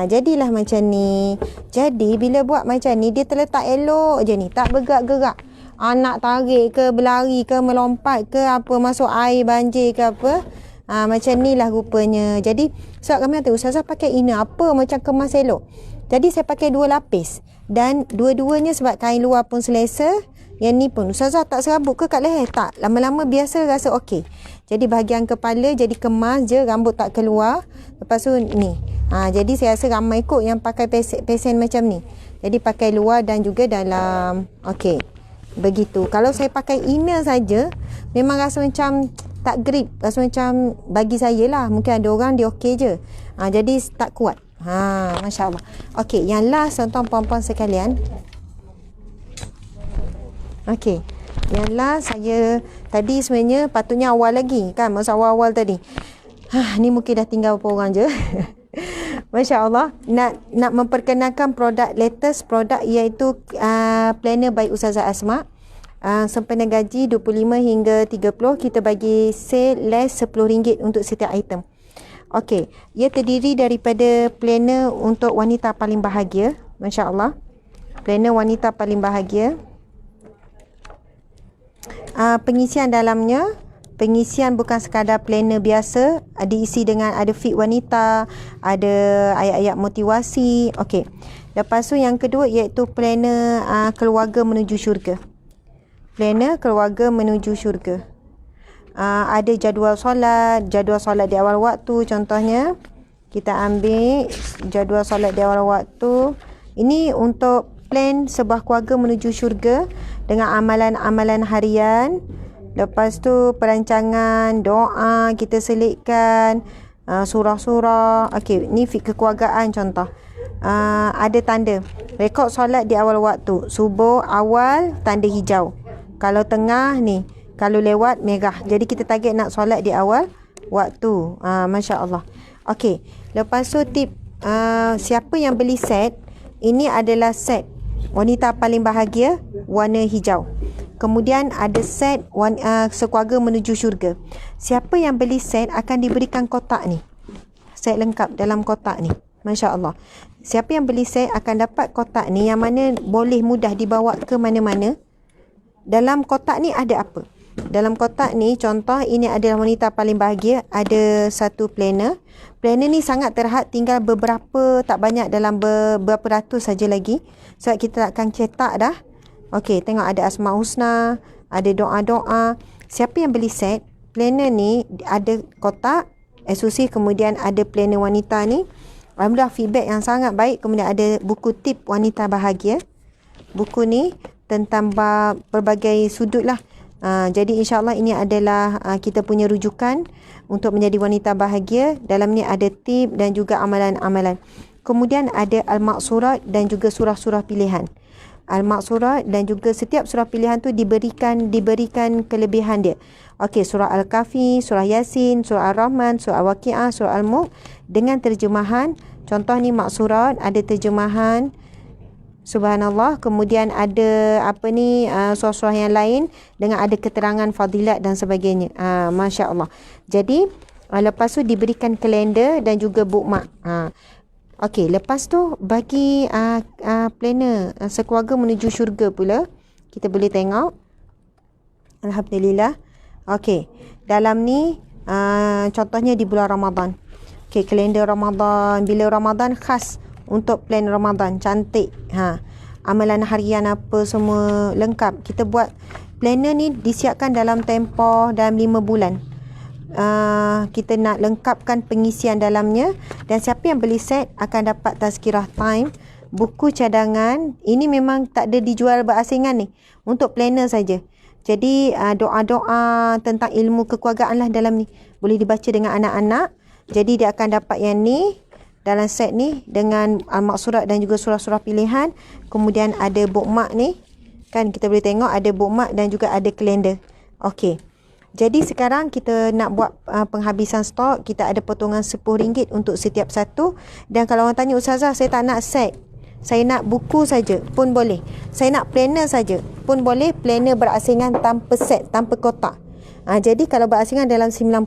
Jadilah macam ni. Jadi bila buat macam ni, dia terletak elok je ni. Tak bergerak-gerak. Nak tarik ke, berlari ke, melompat ke, apa, masuk air, banjir ke apa. Macam ni lah rupanya. Jadi sebab kami kata, Ustazah pakai inner apa macam kemas elok. Jadi saya pakai 2 lapis. Dan dua-duanya sebab kain luar pun selesa. Yang ni pun, Ustazah tak serabut ke kat leher? Tak. Lama-lama biasa rasa okey. Jadi bahagian kepala jadi kemas je, rambut tak keluar. Lepas tu ni. Jadi saya rasa ramai kot yang pakai pesen macam ni. Jadi pakai luar dan juga dalam. Okey. Begitu. Kalau saya pakai inner saja, memang rasa macam tak grip. Rasa macam bagi saya lah. Mungkin ada orang dia okey je. Jadi tak kuat. Masya Allah. Okey, yang last tuan-tuan puan-puan sekalian. Okey. Yang last saya tadi sebenarnya patutnya awal lagi kan, masa awal-awal tadi. Ni mungkin dah tinggal beberapa orang je. Masya Allah. Nak memperkenalkan produk latest produk iaitu planner by Ustazah Asma. Sempena gaji 25 hingga 30 kita bagi sale less RM10 untuk setiap item. Okey, ia terdiri daripada planner untuk wanita paling bahagia. Masya Allah. Planner wanita paling bahagia. pengisian dalamnya, pengisian bukan sekadar planner biasa, diisi dengan ada fit wanita, ada ayat-ayat motivasi. Okey. Lepas tu yang kedua iaitu planner keluarga menuju syurga. Planner keluarga menuju syurga. Ada jadual solat di awal waktu. Contohnya kita ambil jadual solat di awal waktu. Ini untuk plan sebuah keluarga menuju syurga dengan amalan-amalan harian. Lepas tu perancangan doa kita selitkan, surah-surah. Okey, ni fit kekeluargaan contoh. Ada tanda rekod solat di awal waktu. Subuh awal tanda hijau. Kalau tengah ni, kalau lewat merah. Jadi kita target nak solat di awal waktu. Masya-Allah. Okey, lepas tu tip siapa yang beli set, ini adalah set wanita paling bahagia warna hijau. Kemudian ada set sekeluarga menuju syurga. Siapa yang beli set akan diberikan kotak ni. Set lengkap dalam kotak ni. Masya-Allah. Siapa yang beli set akan dapat kotak ni yang mana boleh mudah dibawa ke mana-mana. Dalam kotak ni ada apa? Dalam kotak ni contoh ini adalah wanita paling bahagia, ada satu planner. Planner ni sangat terhad, tinggal beberapa, tak banyak, dalam beberapa ratus saja lagi. Sebab kita akan cetak dah. Okey, tengok ada Asma Husna, ada doa-doa. Siapa yang beli set, planner ni ada kotak eksklusif, kemudian ada planner wanita ni. Alhamdulillah feedback yang sangat baik. Kemudian ada buku tip wanita bahagia. Buku ni tentang berbagai sudut lah. Jadi insyaAllah ini adalah kita punya rujukan untuk menjadi wanita bahagia. Dalam ni ada tip dan juga amalan-amalan. Kemudian ada Al-Maqsurat dan juga surah-surah pilihan. Al-Maqsurat dan juga setiap surah pilihan tu diberikan kelebihan dia. Okey, surah Al-Kahfi, surah Yasin, surah Ar-Rahman, surah Al-Waqi'ah, surah Al-Mulk dengan terjemahan. Contoh ni Maqsurat ada terjemahan. Subhanallah. Kemudian ada surah-surah yang lain dengan ada keterangan fadilat dan sebagainya. Masya-Allah. Jadi lepas tu diberikan kalender dan juga bookmark. Okey, lepas tu bagi planner sekeluarga menuju syurga pula, kita boleh tengok. Alhamdulillah. Okey, dalam ni contohnya di bulan Ramadan. Okey, kalender Ramadan, bila Ramadan khas untuk plan Ramadan, cantik. Amalan harian apa semua lengkap. Kita buat planner ni disiapkan dalam tempoh dalam 5 bulan. Kita nak lengkapkan pengisian dalamnya. Dan siapa yang beli set akan dapat tazkirah time, buku cadangan. Ini memang tak ada dijual berasingan ni, untuk planner saja. Jadi doa-doa tentang ilmu kekeluargaan lah dalam ni, boleh dibaca dengan anak-anak. Jadi dia akan dapat yang ni dalam set ni dengan Al-Maqsurat dan juga surah-surah pilihan. Kemudian ada bookmark ni, kan kita boleh tengok ada bookmark dan juga ada kalender. Okey. Jadi sekarang kita nak buat penghabisan stok. Kita ada potongan RM10 untuk setiap satu. Dan kalau orang tanya, Ustazah, saya tak nak set, saya nak buku saja pun boleh. Saya nak planner saja pun boleh. Planner berasingan tanpa set, tanpa kotak. Jadi kalau berasingan dalam 90.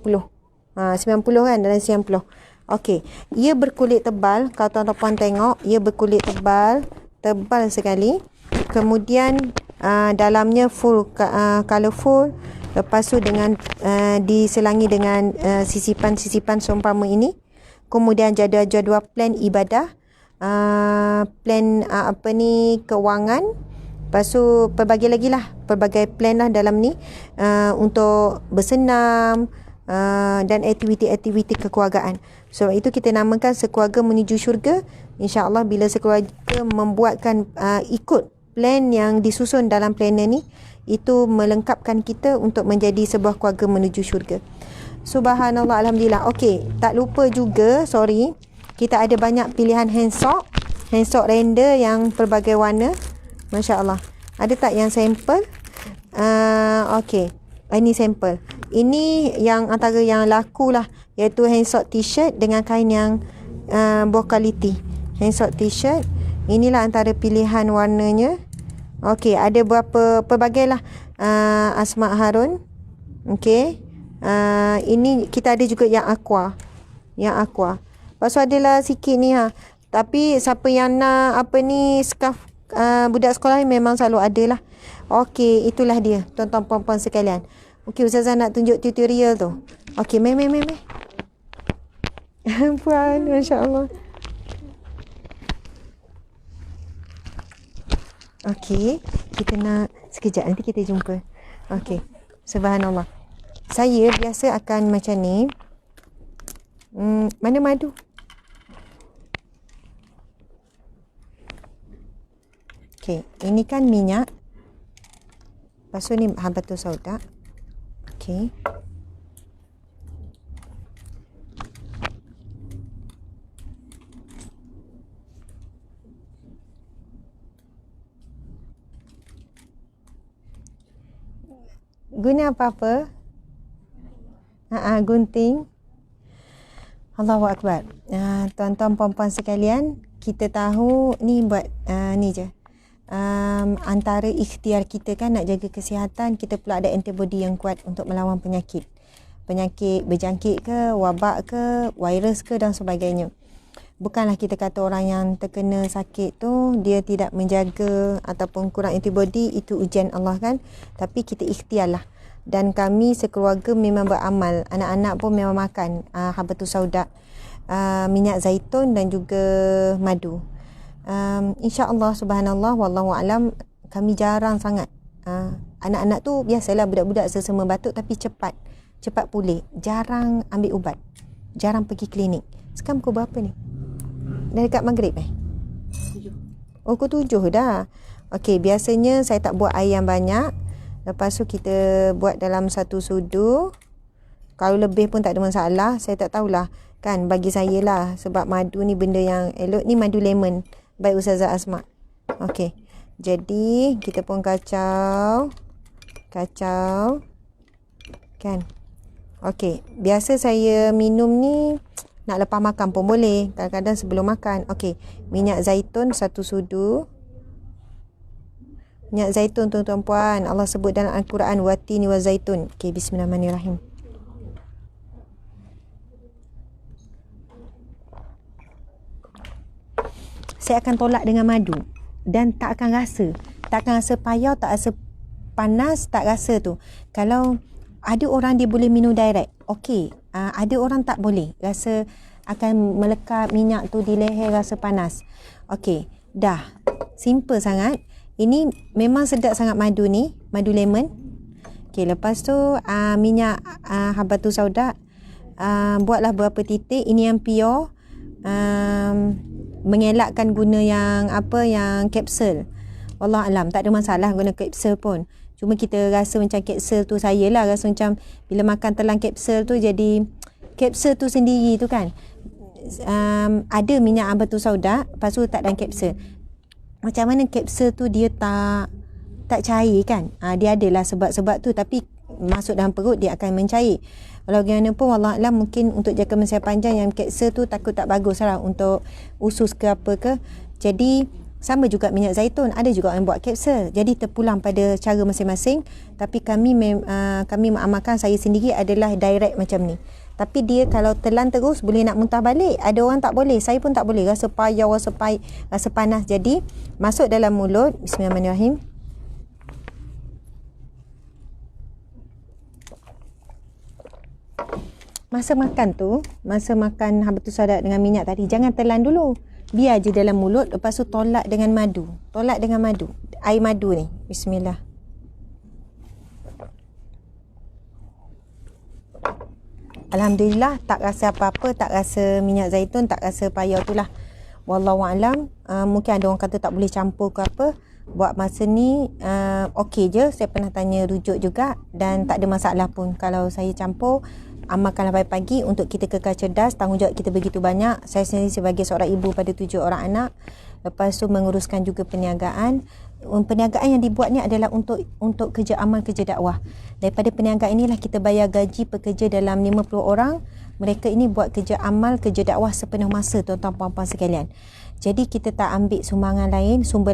90 kan, dalam 90. Okey, ia berkulit tebal. Kalau tuan-tuan tengok, ia berkulit tebal sekali. Kemudian dalamnya full colourful. Lepas tu dengan diselangi dengan sisipan-sisipan seumpama ini. Kemudian jadual-jadual plan ibadah, plan kewangan. Lepas tu pelbagai plan lah dalam ni, untuk bersenam dan aktiviti-aktiviti kekeluargaan. Sebab itu kita namakan sekeluarga menuju syurga. InsyaAllah bila sekeluarga membuatkan ikut plan yang disusun dalam planner ni, itu melengkapkan kita untuk menjadi sebuah keluarga menuju syurga. Subhanallah, Alhamdulillah. Okey, tak lupa juga, kita ada banyak pilihan handsock render yang pelbagai warna. Masya-Allah. Ada tak yang sampel? Okey, ini sampel. Ini yang antara yang laku lah, iaitu handsock t-shirt dengan kain yang berkualiti. Handsock t-shirt, inilah antara pilihan warnanya. Okey, ada pelbagai lah. Asma Harun. Okey. Ini kita ada juga yang aqua. Lepas tu adalah sikit ni Tapi siapa yang nak scarf budak sekolah ni memang selalu ada lah. Okey, itulah dia tuan-tuan puan-puan sekalian. Okey, Ustazah nak tunjuk tutorial tu. Okey, mai. Puan, masya-Allah. Okey, kita nak sekejap nanti kita jumpa. Okey. Subhanallah. Saya biasa akan macam ni. Mana madu? Okey, ini kan minyak. Lepas tu ni habatus sauda. Okey. Guna apa-apa? Gunting. Allahu Akbar. Tuan-tuan puan-puan sekalian, kita tahu ni buat ni je. Antara ikhtiar kita kan nak jaga kesihatan, kita perlu ada antibody yang kuat untuk melawan penyakit. Penyakit berjangkit ke, wabak ke, virus ke dan sebagainya. Bukanlah kita kata orang yang terkena sakit tu dia tidak menjaga ataupun kurang antibody, itu ujian Allah kan. Tapi kita ikhtiarlah. Dan kami sekeluarga memang beramal. Anak-anak pun memang makan habatus sauda, minyak zaitun dan juga madu. InsyaAllah, subhanallah, wallahu alam, kami jarang sangat. Anak-anak tu biasalah budak-budak sesama batuk tapi cepat pulih. Jarang ambil ubat. Jarang pergi klinik. Sekarang pukul berapa ni? Dah dekat maghrib 7. Oh, pukul 7 dah. Okey, biasanya saya tak buat air yang banyak. Lepas tu kita buat dalam satu sudu. Kalau lebih pun tak ada masalah. Saya tak tahulah. Kan bagi saya lah. Sebab madu ni benda yang elok. Ni madu lemon. Baik Ustazah Asma. Okey. Jadi kita pun kacau. Kan. Okey. Biasa saya minum ni nak lepas makan pun boleh. Kadang-kadang sebelum makan. Okey. Minyak zaitun 1 sudu. Minyak zaitun tuan-tuan puan. Allah sebut dalam Al-Quran. Watini wa zaitun. Okey. Bismillahirrahmanirrahim. Saya akan tolak dengan madu. Dan tak akan rasa. Tak akan rasa payau. Tak rasa panas. Tak rasa tu. Kalau ada orang dia boleh minum direct. Okey. Ada orang tak boleh. Rasa akan melekat minyak tu di leher, rasa panas. Okey. Dah. Simple sangat. Ini memang sedap sangat madu ni. Madu lemon. Okey. Lepas tu minyak habatus sauda. Buatlah berapa titik. Ini yang pure. Mengelakkan guna yang yang kapsul. Wallah alam, tak ada masalah guna kapsul pun. Cuma kita rasa macam kapsul tu, saya lah rasa macam bila makan telan kapsul tu jadi kapsul tu sendiri tu kan. Ada minyak habatus sauda, lepas tu tak dalam kapsul. Macam mana kapsul tu dia tak cair kan. Dia adalah sebab-sebab tu, tapi masuk dalam perut dia akan mencair. Walau bagaimanapun wallahualam, mungkin untuk jangka masa panjang yang kapsul tu takut tak bagus lah untuk usus ke apa ke. Jadi sama juga minyak zaitun, ada juga orang buat kapsul. Jadi terpulang pada cara masing-masing. Tapi kami mengamalkan, saya sendiri adalah direct macam ni. Tapi dia kalau telan terus boleh nak muntah balik. Ada orang tak boleh, saya pun tak boleh. Rasa payau, rasa pahit, rasa panas. Jadi masuk dalam mulut. Bismillahirrahmanirrahim. Masa makan habatus sauda dengan minyak tadi, jangan telan dulu. Biar je dalam mulut, lepas tu tolak dengan madu. Air madu ni. Bismillah. Alhamdulillah, tak rasa apa-apa, tak rasa minyak zaitun, tak rasa payau tu lah. Wallahualam, mungkin ada orang kata tak boleh campur ke apa. Buat masa ni okey je. Saya pernah tanya rujuk juga dan tak ada masalah pun kalau saya campur. Amalkanlah pagi-pagi untuk kita kekal cerdas. Tanggungjawab kita begitu banyak. Saya sendiri sebagai seorang ibu pada 7 orang anak. Lepas tu menguruskan juga perniagaan. Perniagaan yang dibuat ni adalah untuk kerja amal, kerja dakwah. Daripada perniagaan inilah kita bayar gaji pekerja dalam 50 orang. Mereka ini buat kerja amal, kerja dakwah sepenuh masa, tuan-tuan puan-puan sekalian. Jadi kita tak ambil sumbangan lain, sumber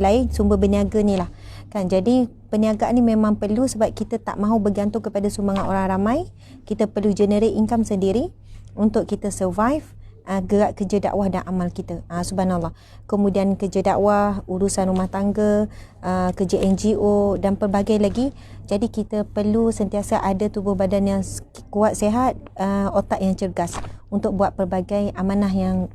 berniaga ni lah. Kan, jadi perniagaan ni memang perlu sebab kita tak mahu bergantung kepada sumbangan orang ramai. Kita perlu generate income sendiri untuk kita survive gerak kerja dakwah dan amal kita. Subhanallah. Kemudian kerja dakwah, urusan rumah tangga, kerja NGO dan pelbagai lagi. Jadi kita perlu sentiasa ada tubuh badan yang kuat, sihat, otak yang cergas untuk buat pelbagai amanah yang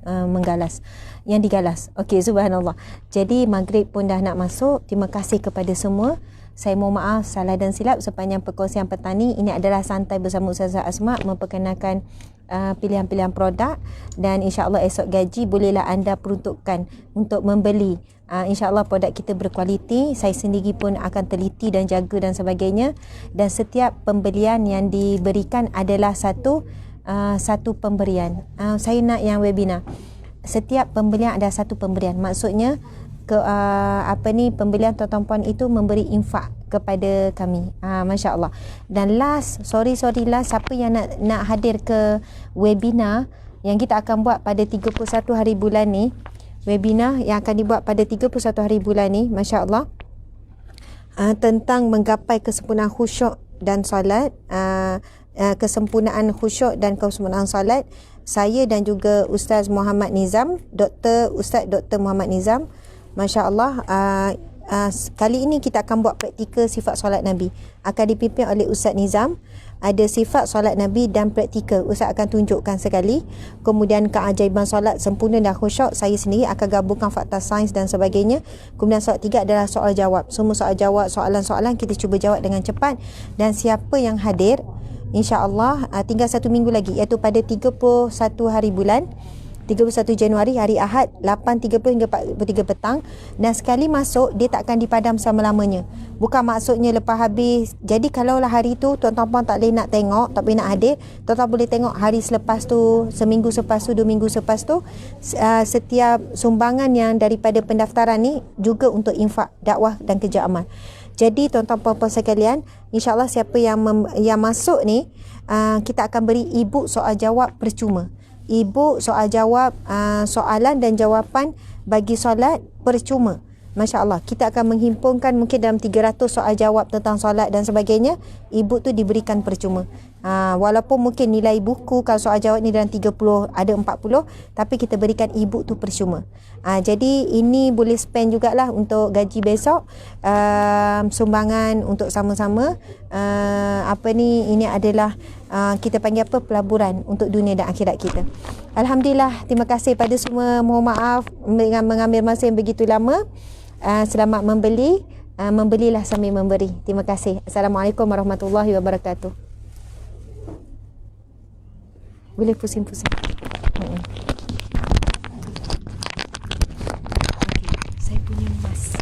digalas. Okey, subhanallah. Jadi maghrib pun dah nak masuk. Terima kasih kepada semua. Saya mohon maaf salah dan silap sepanjang perkongsian petang ni. Ini adalah santai bersama Ustazah Asma memperkenalkan pilihan-pilihan produk, dan insya-Allah esok gaji bolehlah anda peruntukkan untuk membeli. InsyaAllah produk kita berkualiti. Saya sendiri pun akan teliti dan jaga dan sebagainya, dan setiap pembelian yang diberikan adalah satu pemberian. Saya nak yang webinar, setiap pembelian ada satu pemberian. Maksudnya pembelian tuan-tuan puan itu memberi infak kepada kami. Masya Allah. Dan sorry last, siapa yang nak hadir ke webinar yang kita akan buat pada 31 hari bulan ni, webinar yang akan dibuat pada 31 hari bulan ni, Masya Allah, tentang menggapai kesempurnaan khusyuk dan solat, kesempurnaan khusyuk dan kesempurnaan solat, saya dan juga Ustaz Muhammad Nizam, Ustaz Dr. Muhammad Nizam, Masya Allah. Kali ini kita akan buat praktikal sifat solat Nabi. Akan dipimpin oleh Ustaz Nizam. Ada sifat solat Nabi dan praktikal. Ustaz akan tunjukkan sekali. Kemudian keajaiban solat sempurna dan khusyuk. Saya sendiri akan gabungkan fakta sains dan sebagainya. Kemudian solat 3 adalah soal jawab. Semua soal jawab, soalan-soalan kita cuba jawab dengan cepat. Dan siapa yang hadir, insya-Allah tinggal 1 minggu lagi, iaitu pada 31 hari bulan, 31 Januari hari Ahad 8.30 hingga 4.30 petang. Dan sekali masuk dia tak akan dipadam selama-lamanya. Bukan maksudnya lepas habis. Jadi kalaulah hari tu tuan-tuan puan tak boleh nak tengok, tak boleh nak hadir, tuan-tuan boleh tengok hari selepas tu, seminggu selepas tu, 2 minggu selepas tu. Setiap sumbangan yang daripada pendaftaran ni juga untuk infak, dakwah dan kerja amal. Jadi tuan-tuan puan-puan sekalian, insya-Allah siapa yang masuk ni, kita akan beri e-book soal jawab percuma. E-book soal jawab, soalan dan jawapan bagi solat percuma. Masya Allah, kita akan menghimpunkan mungkin dalam 300 soal jawab tentang solat dan sebagainya. E-book tu diberikan percuma. Walaupun mungkin nilai buku kalau soal jawab ni dalam 30, ada 40, tapi kita berikan e-book tu percuma. Jadi ini boleh spend jugalah untuk gaji besok, sumbangan untuk sama-sama. Ini adalah kita panggil pelaburan untuk dunia dan akhirat kita. Alhamdulillah, terima kasih pada semua. Mohon maaf mengambil masa yang begitu lama. Selamat membeli. Membelilah sambil memberi. Terima kasih. Assalamualaikum warahmatullahi wabarakatuh. Boleh pusing-pusing. Saya punya emas.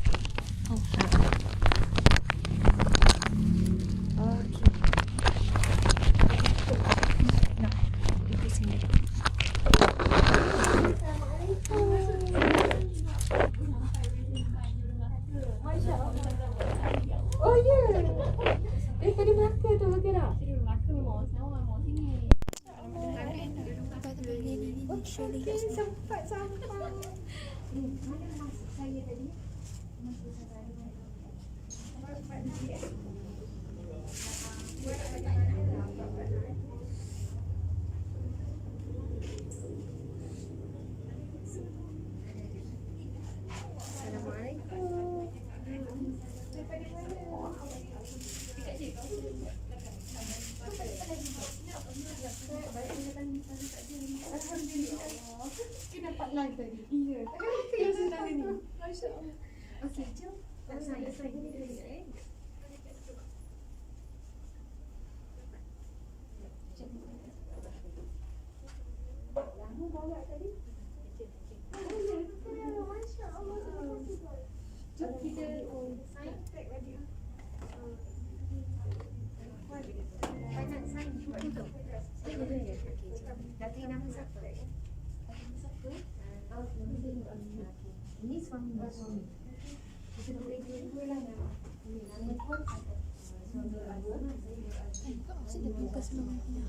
Ini suami. Kita boleh dua lah. Nama tuan sudah buka semuanya.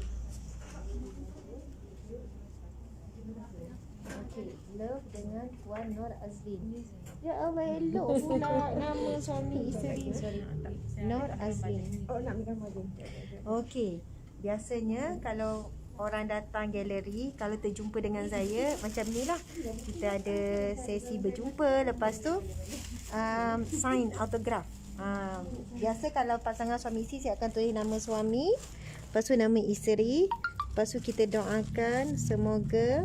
Okey, love dengan Puan Nur Azlin. Ya Allah, elok pula nama suami isteri. Sorry. Nur Azlin. Oh, nak minta model. Okey. Biasanya kalau orang datang galeri, kalau terjumpa dengan saya macam ni lah, kita ada sesi berjumpa, lepas tu sign autograph. Biasa kalau pasangan suami isteri, saya akan tulis nama suami, lepas tu nama isteri, lepas tu kita doakan semoga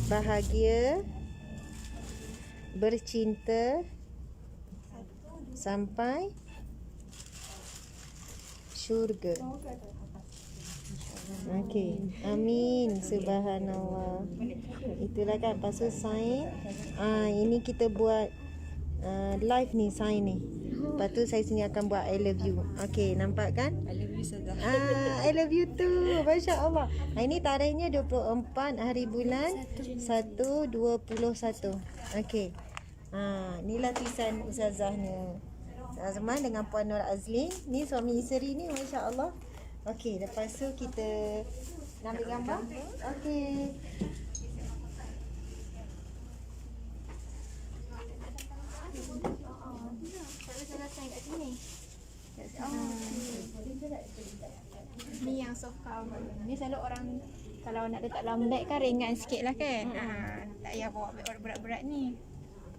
bahagia, bercinta sampai syurga. Okey, amin, subhanallah. Itulah kan, lepas tu sign. Ini kita buat live ni, sign ni. Lepas tu saya sini akan buat I love you. Okey, nampak kan? I love you Sada. I love you too. Masya Allah. Ini tarikhnya 24 hari bulan 1 21. Okey. Inilah tulisan ustazahnya. Azman dengan Puan Nur Azlin. Ni suami isteri ni, Masya Allah. Okey, lepas tu kita nak ambil gambar. Okey. Ni yang soft cover. Ni selalu orang kalau nak letak dalam beg kan ringan sikit lah kan. Tak payah bawa beg berat-berat ni.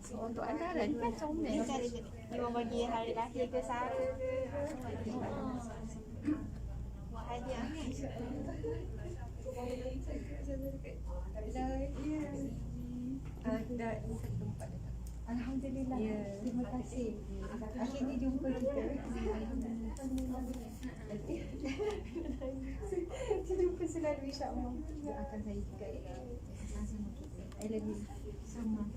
So, untuk antara ni kan comel. Ni kan dia orang bagi hari lahir ke sara. Hadiah ni. Alhamdulillah. Terima kasih. Akhirnya jumpa kita. Jumpa selalu, insya-Allah. Doakan saya juga ya. Sama kita. I love you. Sama.